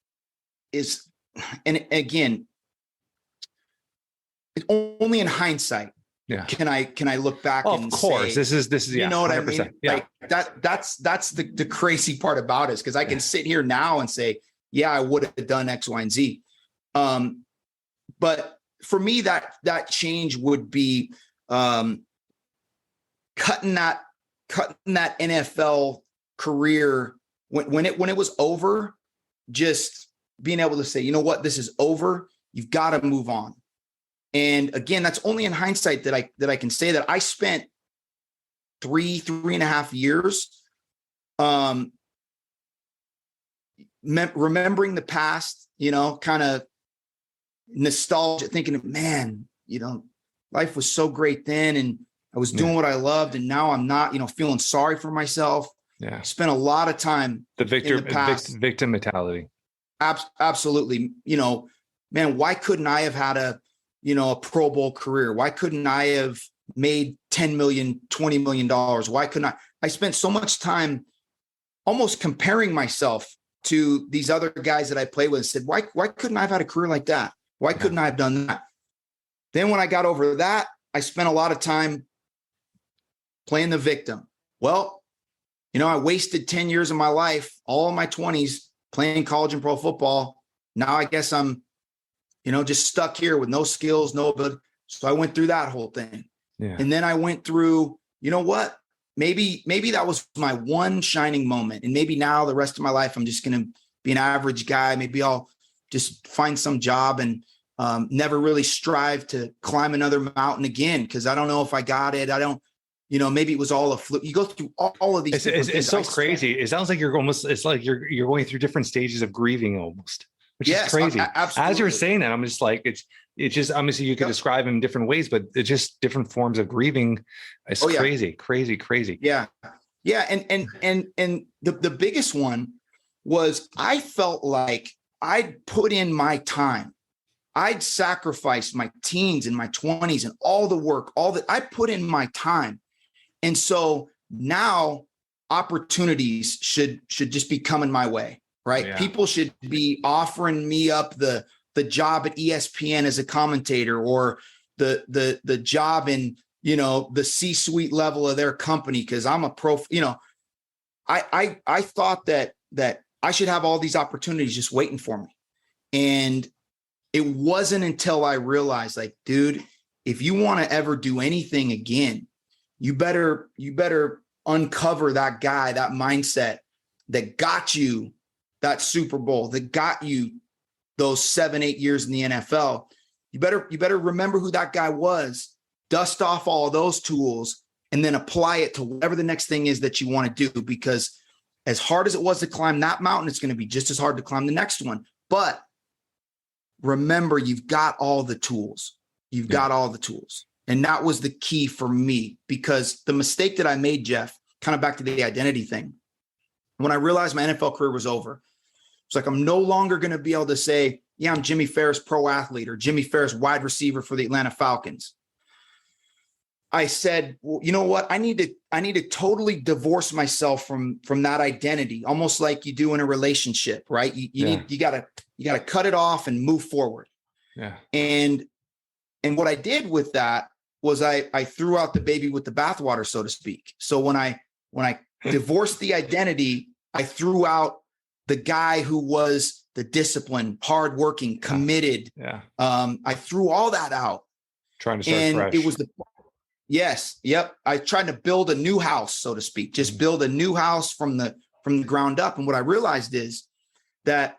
and again, only in hindsight. Yeah. Can I look back and of course, say, this is, you know what 100%. I mean? Yeah. Like that's the crazy part about it, because I can sit here now and say, yeah, I would have done X, Y, and Z. But for me, that change would be cutting that NFL career when it was over, just being able to say, you know what, this is over. You've got to move on. And again, that's only in hindsight that I can say that I spent 3.5 years, remembering the past, kind of nostalgia, thinking, man, life was so great then. And I was doing what I loved. And now I'm not, feeling sorry for myself. Yeah. Spent a lot of time victim mentality. Absolutely. Man, why couldn't I have had a Pro Bowl career? Why couldn't I have made $10 million, $20 million? Why couldn't I spent so much time almost comparing myself to these other guys that I played with and said, why couldn't I have had a career like that? Why couldn't I have done that? Then when I got over that, I spent a lot of time playing the victim. Well, I wasted 10 years of my life, all of my 20s, playing college and pro football. Now I guess I'm, just stuck here with no skills, no ability. So I went through that whole thing. Yeah. And then I went through, what? Maybe that was my one shining moment. And maybe now the rest of my life, I'm just going to be an average guy. Maybe I'll just find some job and never really strive to climb another mountain again, because I don't know if I got it. I don't, maybe it was all a fluke. You go through all of these. It's so crazy. It sounds like you're going through different stages of grieving almost, which is crazy. Absolutely. As you're saying that, I'm just like, it's just, obviously you could describe them in different ways, but it's just different forms of grieving. It's crazy. Yeah. Yeah. And the biggest one was I felt like I'd put in my time. I'd sacrificed my teens and my 20s and all the work, all that I put in my time. And so now opportunities should just be coming my way, right? Yeah. People should be offering me up the job at ESPN as a commentator, or the job in, the C-suite level of their company, because I'm a pro. I thought that I should have all these opportunities just waiting for me. And it wasn't until I realized, like, dude, if you want to ever do anything again, you better uncover that guy, that mindset that got you that Super Bowl, that got you those 7-8 years in the NFL. You better remember who that guy was, dust off all of those tools, and then apply it to whatever the next thing is that you want to do. Because as hard as it was to climb that mountain, it's going to be just as hard to climb the next one. But remember, you've got all the tools. You've got all the tools. And that was the key for me, because the mistake that I made, Jeff, kind of back to the identity thing, when I realized my NFL career was over, it's like, I'm no longer going to be able to say, yeah, I'm Jimmy Farris, pro athlete, or Jimmy Farris, wide receiver for the Atlanta Falcons. I said, well, you know what? I need to totally divorce myself from that identity, almost like you do in a relationship, right? You got to cut it off and move forward. Yeah. And what I did with that was I threw out the baby with the bathwater, so to speak. So when I divorced the identity, I threw out the guy who was the disciplined, hardworking, committed. Yeah. I threw all that out. Trying to start fresh. It was Yep. I tried to build a new house, so to speak, just build a new house from the ground up. And what I realized is that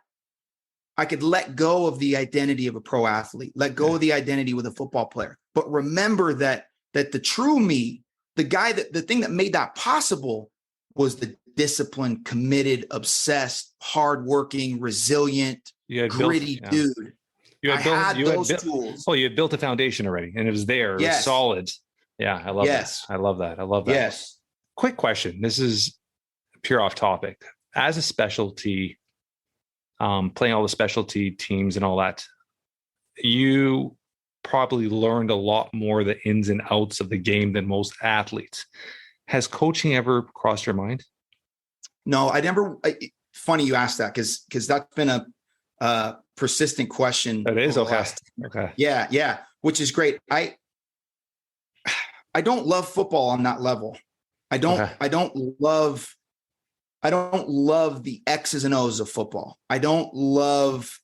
I could let go of the identity of a pro athlete, let go of the identity with a football player, but remember that the true me, the thing that made that possible was the disciplined, committed, obsessed, hardworking, resilient, gritty dude. You had those tools. Well, you had built a foundation already, and it was there. It was solid. Yeah, I love that. I love that. Yes. Quick question. This is pure off topic. As a specialty, playing all the specialty teams and all that, you probably learned a lot more the ins and outs of the game than most athletes. Has coaching ever crossed your mind? No, I never. Funny you asked that, because that's been a persistent question. That is okay. Okay. Yeah, which is great. I don't love football on that level. I don't love the X's and O's of football. I don't love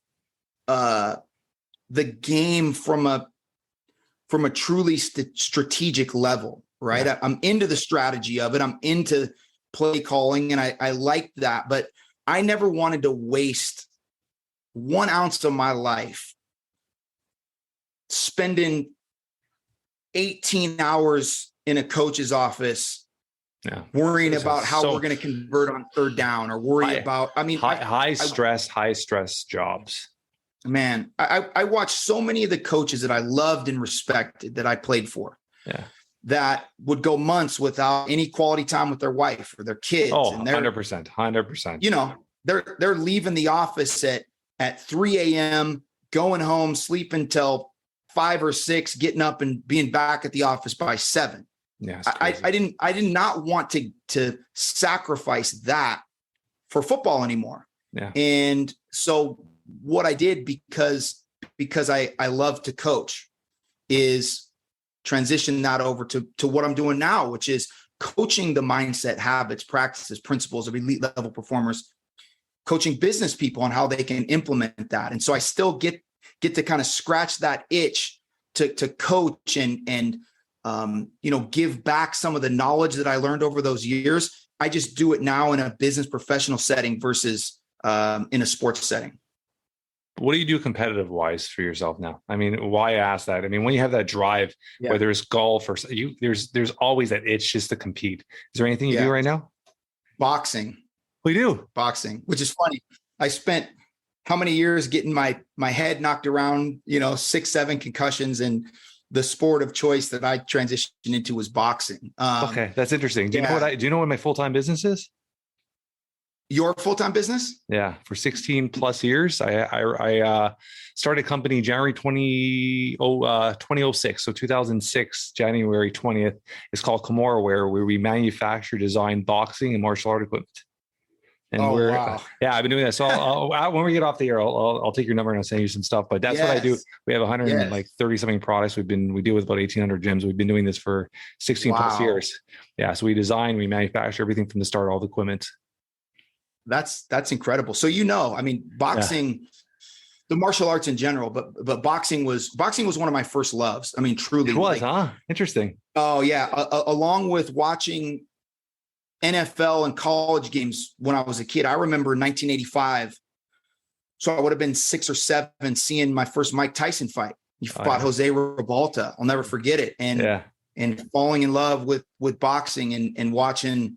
the game from a truly strategic level, right? Yeah. I'm into the strategy of it. I'm into play calling, and I like that. But I never wanted to waste 1 ounce of my life spending 18 hours in a coach's office worrying about how we're going to convert on third down, or worry about, high stress jobs. Man, I watched so many of the coaches that I loved and respected that I played for. Yeah. That would go months without any quality time with their wife or their kids. Oh, and 100%. You know, they're leaving the office at 3 a.m., going home, sleeping till 5 or 6, getting up and being back at the office by 7. Yeah. I did not want to sacrifice that for football anymore. Yeah. And so what I did, because I love to coach, is transition that over to what I'm doing now, which is coaching the mindset, habits, practices, principles of elite level performers, coaching business people on how they can implement that. And so I still get to kind of scratch that itch to coach and give back some of the knowledge that I learned over those years. I just do it now in a business professional setting versus in a sports setting. What do you do competitive wise for yourself now? I mean, why ask that? I mean, when you have that drive, whether it's golf or there's always that itch just to compete. Is there anything you do right now? Boxing. We do boxing, which is funny. I spent how many years getting my head knocked around, 6, 7 concussions, and the sport of choice that I transitioned into was boxing. Okay. That's interesting. Do you know what my full-time business is? Your full-time business? Yeah. For 16 plus years. I started a company January 2006. So 2006, January 20th. It's called Kimura, where we manufacture, design boxing and martial art equipment. And wow. I've been doing that. So I'll when we get off the air, I'll take your number and I'll send you some stuff, but that's what I do. We have 130 something products. We deal with about 1,800 gyms. We've been doing this for 16 plus years. Yeah. So we design, we manufacture everything from the start, all the equipment. That's incredible. So, boxing, the martial arts in general, but boxing was one of my first loves. I mean, truly. It was, Interesting. Oh yeah. Along with watching NFL and college games when I was a kid. I remember 1985. So I would have been 6 or 7 seeing my first Mike Tyson fight. He fought Jose Revolta. I'll never forget it. And falling in love with boxing and watching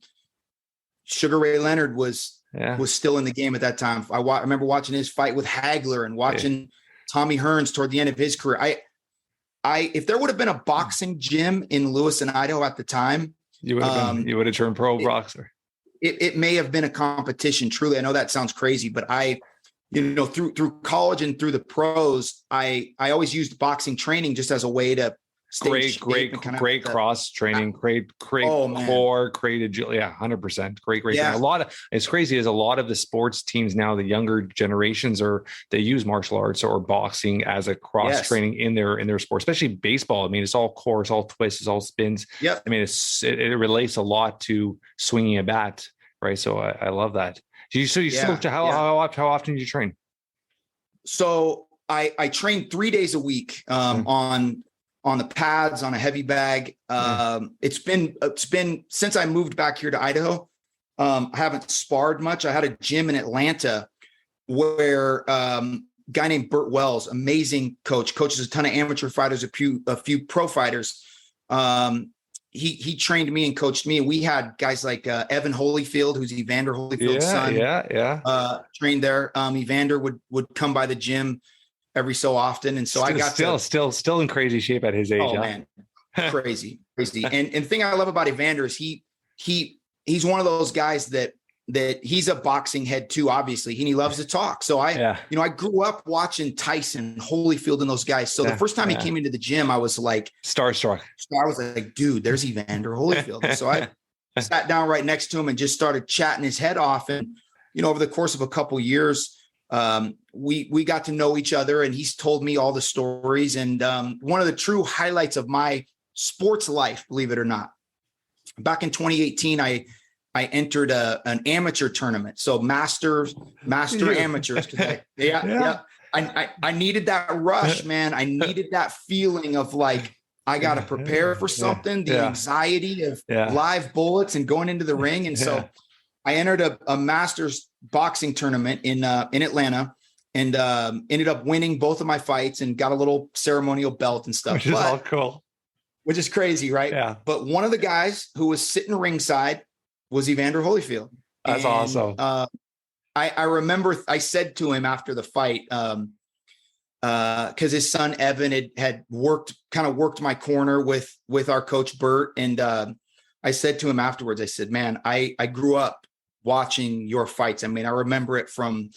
Sugar Ray Leonard was still in the game at that time. I remember watching his fight with Hagler and watching Tommy Hearns toward the end of his career. If there would have been a boxing gym in Lewis and Idaho at the time, you would have turned pro boxer. It may have been a competition. Truly, I know that sounds crazy, but through college and through the pros, I always used boxing training just as a way to great cross training, great core, great agility. Yeah, 100%. Great. Yeah. It's crazy. Is a lot of the sports teams now, the younger generations, they use martial arts or boxing as a cross training in their sport, especially baseball. I mean, it's all core, it's all twists, it's all spins. Yep. I mean, it relates a lot to swinging a bat, right? So I love that. How often do you train? So I train 3 days a week on the pads, on a heavy bag. It's been since I moved back here to Idaho. I haven't sparred much. I had a gym in Atlanta where a guy named Burt Wells, amazing coaches a ton of amateur fighters, a few pro fighters. He trained me and coached me. And we had guys like Evan Holyfield, who's Evander Holyfield's son. Trained there. Evander would come by the gym every so often. And so still in crazy shape at his age. Oh man, crazy. And the thing I love about Evander is he's one of those guys that he's a boxing head too, obviously, and he loves to talk. So I grew up watching Tyson, Holyfield, and those guys. So the first time he came into the gym, I was like starstruck. I was like, dude, there's Evander Holyfield. And so I sat down right next to him and just started chatting his head off. And, over the course of a couple years, we got to know each other, and he's told me all the stories. And one of the true highlights of my sports life, believe it or not, back in 2018, I entered an amateur tournament. So master amateurs. I needed that rush, man. I needed that feeling of like, I got to prepare for something, the anxiety of live bullets and going into the ring. And so I entered a masters boxing tournament in Atlanta, and ended up winning both of my fights and got a little ceremonial belt and stuff. Which is all cool. which is crazy, right? Yeah. But one of the guys who was sitting ringside was Evander Holyfield. That's awesome. I remember I said to him after the fight, because his son Evan had worked my corner with our coach Bert, and I said to him afterwards, I said, "Man, I grew up watching your fights. I mean, I remember it from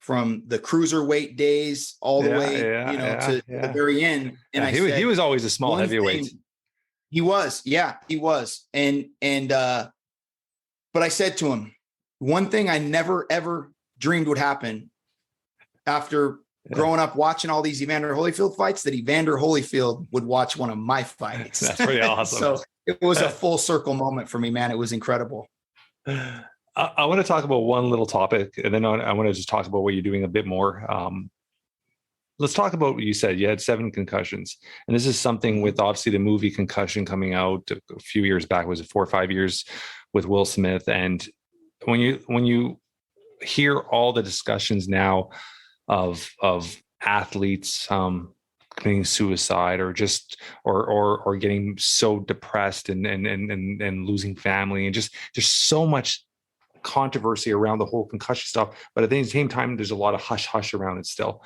the cruiserweight days all the way, to the very end." And he was always a small heavyweight. He was. And but I said to him, one thing I never, ever dreamed would happen after growing up watching all these Evander Holyfield fights, that Evander Holyfield would watch one of my fights. That's pretty awesome. So it was a full circle moment for me, man. It was incredible. I want to talk about one little topic, and then I want to just talk about what you're doing a bit more. Let's talk about what you said. You had 7 concussions, and this is something with obviously the movie Concussion coming out a few years back. Was it 4 or 5 years with Will Smith? And when you hear all the discussions now of athletes committing suicide or just or getting so depressed and losing family, and just there's so much controversy around the whole concussion stuff, but at the same time there's a lot of hush around it still.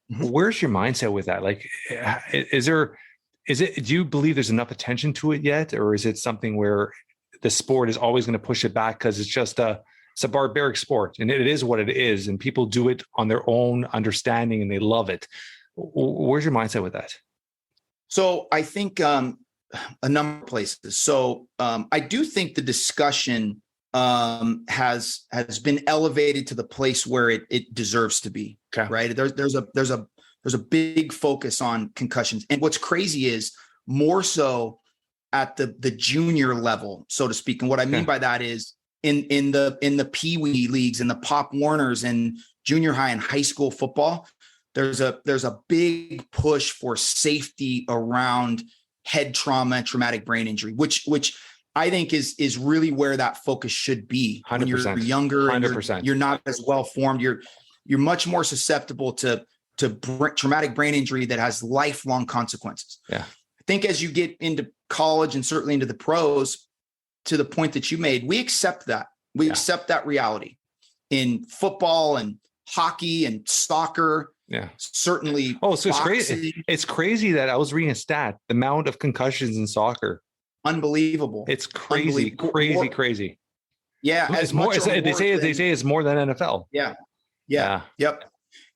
Mm-hmm. Where's your mindset with that? Like, do you believe there's enough attention to it yet, or is it something where the sport is always going to push it back because it's just it's a barbaric sport, and it is what it is, and people do it on their own understanding and they love it? Where's your mindset with that? So I think a number of places. So I do think the discussion has been elevated to the place where it deserves to be. Okay. Right. There's a big focus on concussions. And what's crazy is more so at the junior level, so to speak. And what I mean by that is in the Pee Wee leagues and the Pop Warners and junior high and high school football, there's a big push for safety around head trauma and traumatic brain injury, which I think is really where that focus should be. 100%. When you're younger, 100%. You're not as well formed. You're much more susceptible to traumatic brain injury that has lifelong consequences. Yeah. I think as you get into college and certainly into the pros, to the point that you made, we accept that. We accept that reality in football and hockey and soccer. Yeah. Certainly. Oh, so it's crazy. It's crazy that I was reading a stat, the amount of concussions in soccer. Unbelievable. It's crazy, crazy. Yeah. It's more, they say it's more than NFL. Yeah. Yep.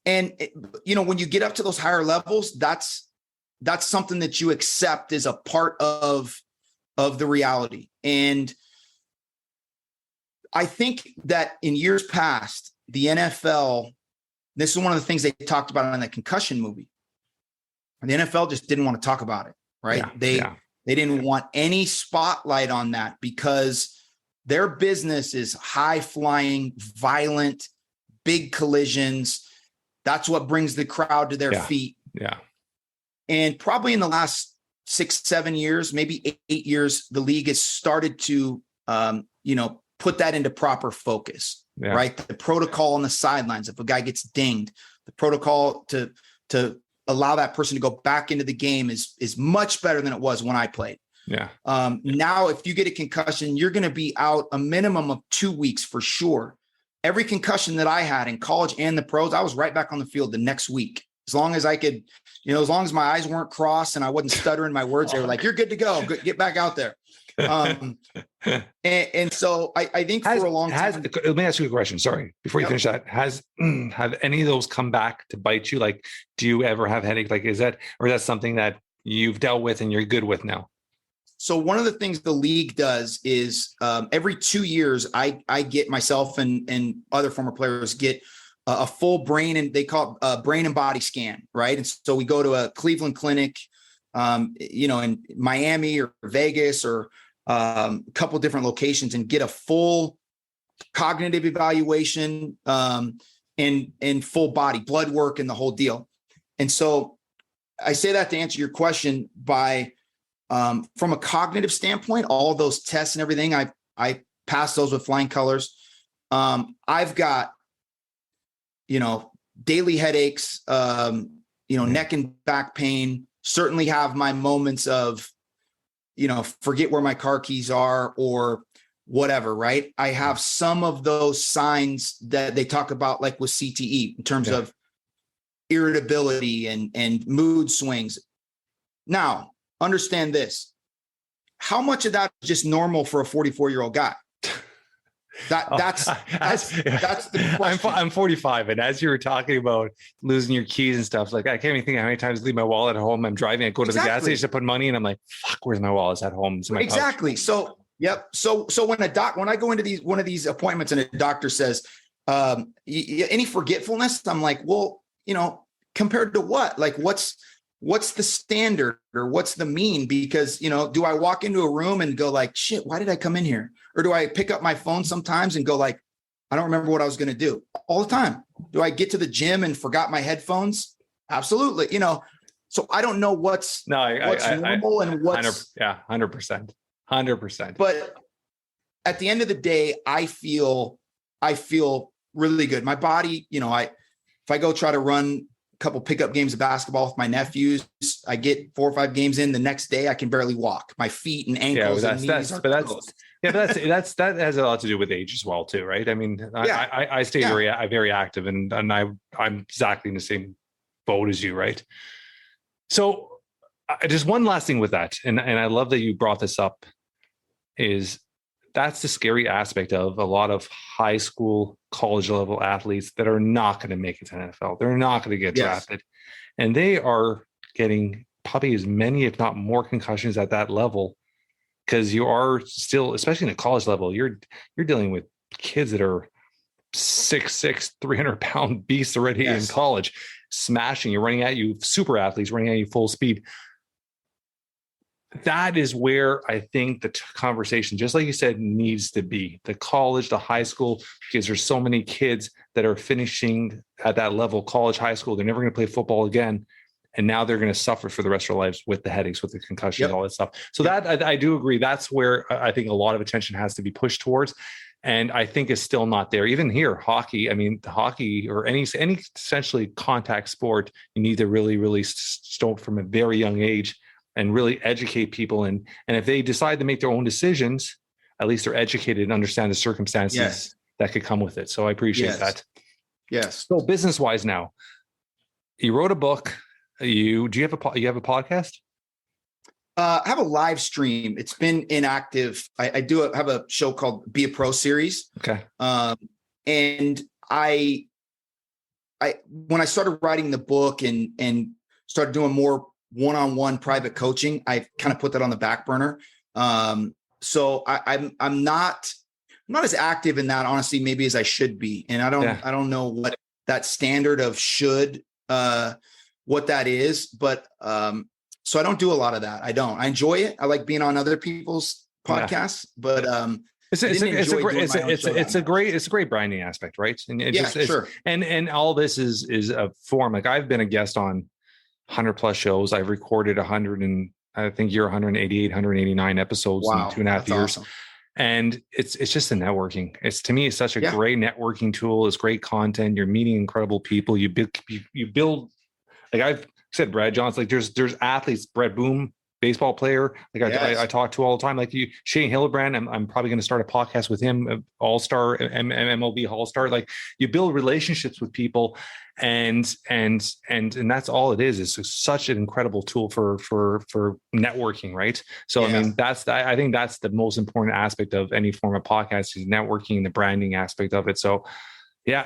And when you get up to those higher levels, that's something that you accept as a part of the reality. And I think that in years past, the NFL, this is one of the things they talked about in that concussion movie. The NFL just didn't want to talk about it, right? They didn't want any spotlight on that because their business is high flying, violent, big collisions. That's what brings the crowd to their feet. Yeah. And probably in the last 6-7 years, maybe 8 years, the league has started to, put that into proper focus, right? The protocol on the sidelines, if a guy gets dinged, the protocol to allow that person to go back into the game is much better than it was when I played. Yeah. Now, if you get a concussion, you're going to be out a minimum of 2 weeks for sure. Every concussion that I had in college and the pros, I was right back on the field the next week. As long as I could, as long as my eyes weren't crossed and I wasn't stuttering my words, they were like, "You're good to go. Get back out there." And so I think for a long time. Let me ask you a question. Sorry, before you finish that, have any of those come back to bite you? Like, do you ever have headache? Like, is that something that you've dealt with and you're good with now? So one of the things the league does is every 2 years, I get myself and other former players get a full brain, and they call it a brain and body scan, right? And so we go to a Cleveland clinic, in Miami or Vegas or a couple of different locations, and get a full cognitive evaluation and full body blood work and the whole deal. And so I say that to answer your question by from a cognitive standpoint, all those tests and everything, I pass those with flying colors. I've got, daily headaches, neck and back pain, certainly have my moments of forget where my car keys are or whatever, right? I have some of those signs that they talk about, like with CTE, in terms of irritability and mood swings. Now, understand this. How much of that is just normal for a 44-year-old guy? That's the question. I'm 45, and as you were talking about losing your keys and stuff, like I can't even think how many times I leave my wallet at home. I'm driving, I go to the gas station to put money, and I'm like, "Fuck, where's my wallet? It's at home." It's in my pouch. So, yep. So when I go into one of these appointments and a doctor says, "Any forgetfulness?" I'm like, "Well, compared to what? Like, what's the standard or what's the mean? Because, do I walk into a room and go like, shit, why did I come in here? Or do I pick up my phone sometimes and go like, I don't remember what I was going to do all the time? Do I get to the gym and forgot my headphones? Absolutely. So I don't know what's normal and what's 100%. But at the end of the day, I feel really good. My body, if I go try to run couple pickup games of basketball with my nephews, I get 4 or 5 games in. The next day, I can barely walk. My feet and ankles and knees are closed. That has a lot to do with age as well, too, right? I mean, I stay very active, and I'm exactly in the same boat as you, right? So, just one last thing with that, and I love that you brought this up, is that's the scary aspect of a lot of high school, college level athletes that are not going to make it to NFL. They're not going to get drafted. And they are getting probably as many, if not more, concussions at that level, because you are still, especially in the college level, you're dealing with kids that are 6'6", 300-pound beasts already in college, smashing. You're running at you, super athletes running at you full speed. That is where I think the conversation, just like you said, needs to be. The college, the high school, because there's so many kids that are finishing at that level, college, high school. They're never going to play football again. And now they're going to suffer for the rest of their lives with the headaches, with the concussions, all that stuff. So that I do agree. That's where I think a lot of attention has to be pushed towards. And I think is still not there. Even here, hockey, I mean, hockey or any essentially contact sport, you need to really, really start from a very young age and really educate people. And if they decide to make their own decisions, at least they're educated and understand the circumstances that could come with it. So I appreciate that. Yes. So business-wise now, you wrote a book. You have a podcast? I have a live stream. It's been inactive. I have a show called Be a Pro series. Okay. And I when I started writing the book and started doing more one-on-one private coaching, I kind of put that on the back burner. So I'm not as active in that, honestly, maybe as I should be. And I don't know what that standard of should, what that is, but, so I don't do a lot lot of that. I enjoy it. I like being on other people's podcasts, but, it's a great branding aspect, right? And sure. And all this is a form. Like I've been a guest on 100+ shows. I've recorded 100 and I think you're 188, 189 episodes in 2.5 years. Awesome. And it's just the networking. To me, it's such a great networking tool. It's great content. You're meeting incredible people. You build, like I've said, Brad Johnson, like there's athletes, Brett Boom, baseball player, like I talk to all the time, like you, Shane Hildebrand. I'm probably going to start a podcast with him, All-Star, MLB All-Star. Like you build relationships with people, and that's all it is. It's such an incredible tool for networking, right? So I mean, I think that's the most important aspect of any form of podcast is networking, the branding aspect of it. So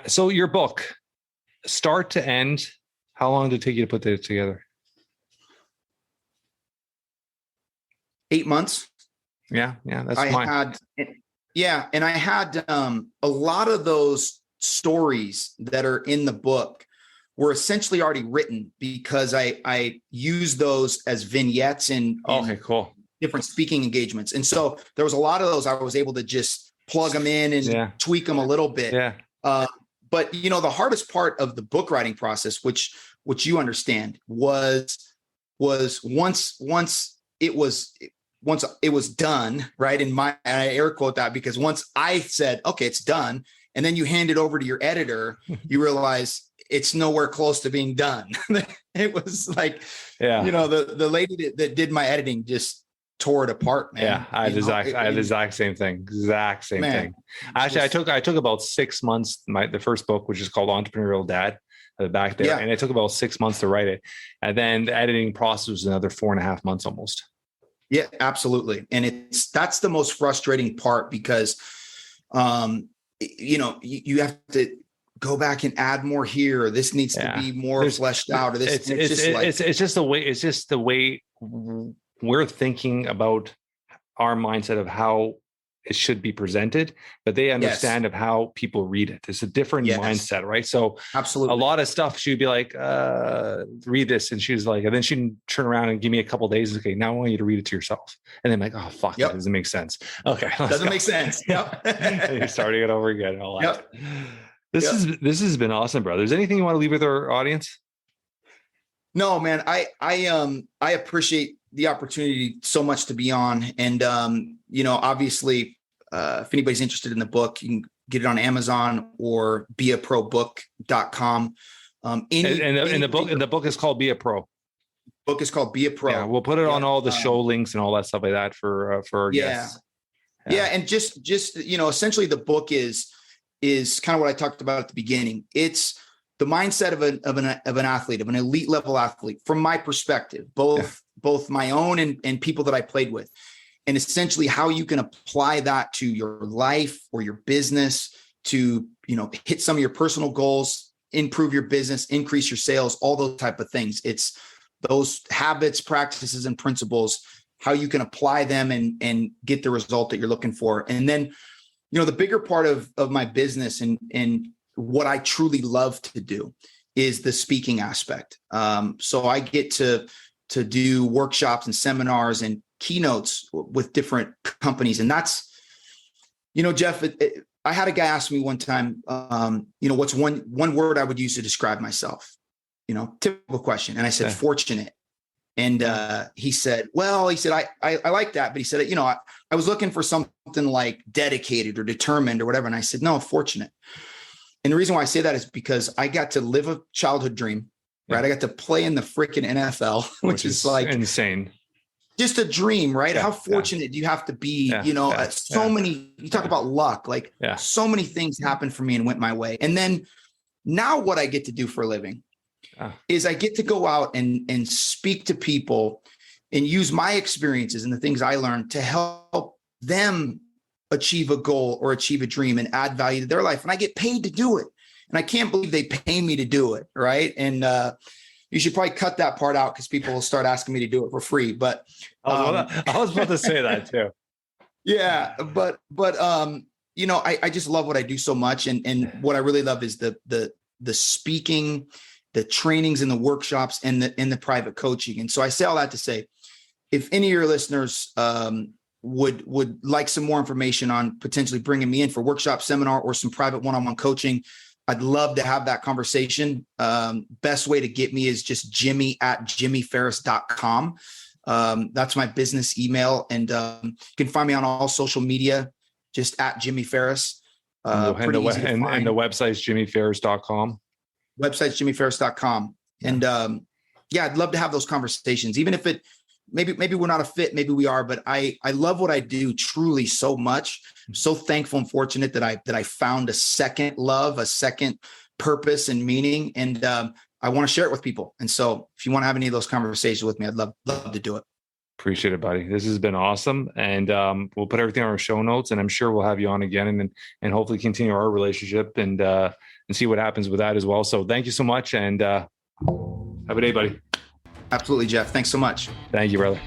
so your book, start to end, how long did it take you to put it together? 8 months. That's fine. And I had a lot of those stories that are in the book were essentially already written because I use those as vignettes in different speaking engagements. And so there was a lot of those I was able to just plug them in and tweak them a little bit. But the hardest part of the book writing process, which you understand, was once it was done, right? And I air quote that because once I said, okay, it's done, and then you hand it over to your editor, you realize it's nowhere close to being done. It was like, the lady that did my editing just tore it apart, man. Yeah, I had the exact same thing. Actually, I took about 6 months. The first book, which is called Entrepreneurial Dad, back there, and it took about 6 months to write it, and then the editing process was another 4.5 months almost. Yeah, absolutely. And that's the most frustrating part because, you have to go back and add more here, or this needs to be more fleshed out, or this. It's just the way we're thinking about our mindset of how it should be presented, but they understand of how people read it. It's a different mindset, right? So absolutely, a lot of stuff she'd be like, read this. And she's like, and then she'd turn around and give me a couple of days. And okay, now I want you to read it to yourself. And then I'm like, oh, fuck, that doesn't make sense. Okay. Doesn't make sense. Yep. And you're starting it over again and all that. This has been awesome, brother. Is there anything you want to leave with our audience? No, man, I appreciate the opportunity so much to be on. And, obviously, if anybody's interested in the book, you can get it on Amazon or beaprobook.com. And the book is called Be a Pro. Book is called Be a Pro. Yeah, we'll put it on all the show links and all that stuff like that for our guests. Yeah. And just essentially the book is kind of what I talked about at the beginning. It's the mindset of an athlete, of an elite level athlete, from my perspective, both my own and people that I played with, and essentially how you can apply that to your life or your business to, hit some of your personal goals, improve your business, increase your sales, all those type of things. It's those habits, practices, and principles, how you can apply them and get the result that you're looking for. And then, the bigger part of my business and what I truly love to do is the speaking aspect. So I get to do workshops and seminars and keynotes with different companies. And that's, Jeff, I had a guy ask me one time, what's one word I would use to describe myself? Typical question. And I said, fortunate. And he said, I like that. But he said, I was looking for something like dedicated or determined or whatever. And I said, no, fortunate. And the reason why I say that is because I got to live a childhood dream, right? I got to play in the freaking NFL, which is like insane. Just a dream, right? How fortunate do you have to be? So many, you talk about luck, so many things happened for me and went my way. And then now what I get to do for a living is I get to go out and speak to people and use my experiences and the things I learned to help them achieve a goal or achieve a dream and add value to their life. And I get paid to do it. And I can't believe they pay me to do it. Right. And you should probably cut that part out because people will start asking me to do it for free. But I was about to say that too. Yeah. But I just love what I do so much. And what I really love is the speaking, the trainings and the workshops and the private coaching. And so I say all that to say, if any of your listeners would like some more information on potentially bringing me in for workshop, seminar, or some private one-on-one coaching, I'd love to have that conversation. Best way to get me is just jimmy@jimmyfarris.com. That's my business email. And you can find me on all social media, just @JimmyFarris. And the website's jimmyfarris.com. Website's jimmyfarris.com. And I'd love to have those conversations, even if maybe we're not a fit, maybe we are, but I love what I do truly so much. I'm so thankful and fortunate that I found a second love, a second purpose and meaning. And I want to share it with people. And so if you want to have any of those conversations with me, I'd love to do it. Appreciate it, buddy. This has been awesome. And we'll put everything on our show notes, and I'm sure we'll have you on again and hopefully continue our relationship and see what happens with that as well. So thank you so much. And have a day, buddy. Absolutely, Jeff. Thanks so much. Thank you, brother.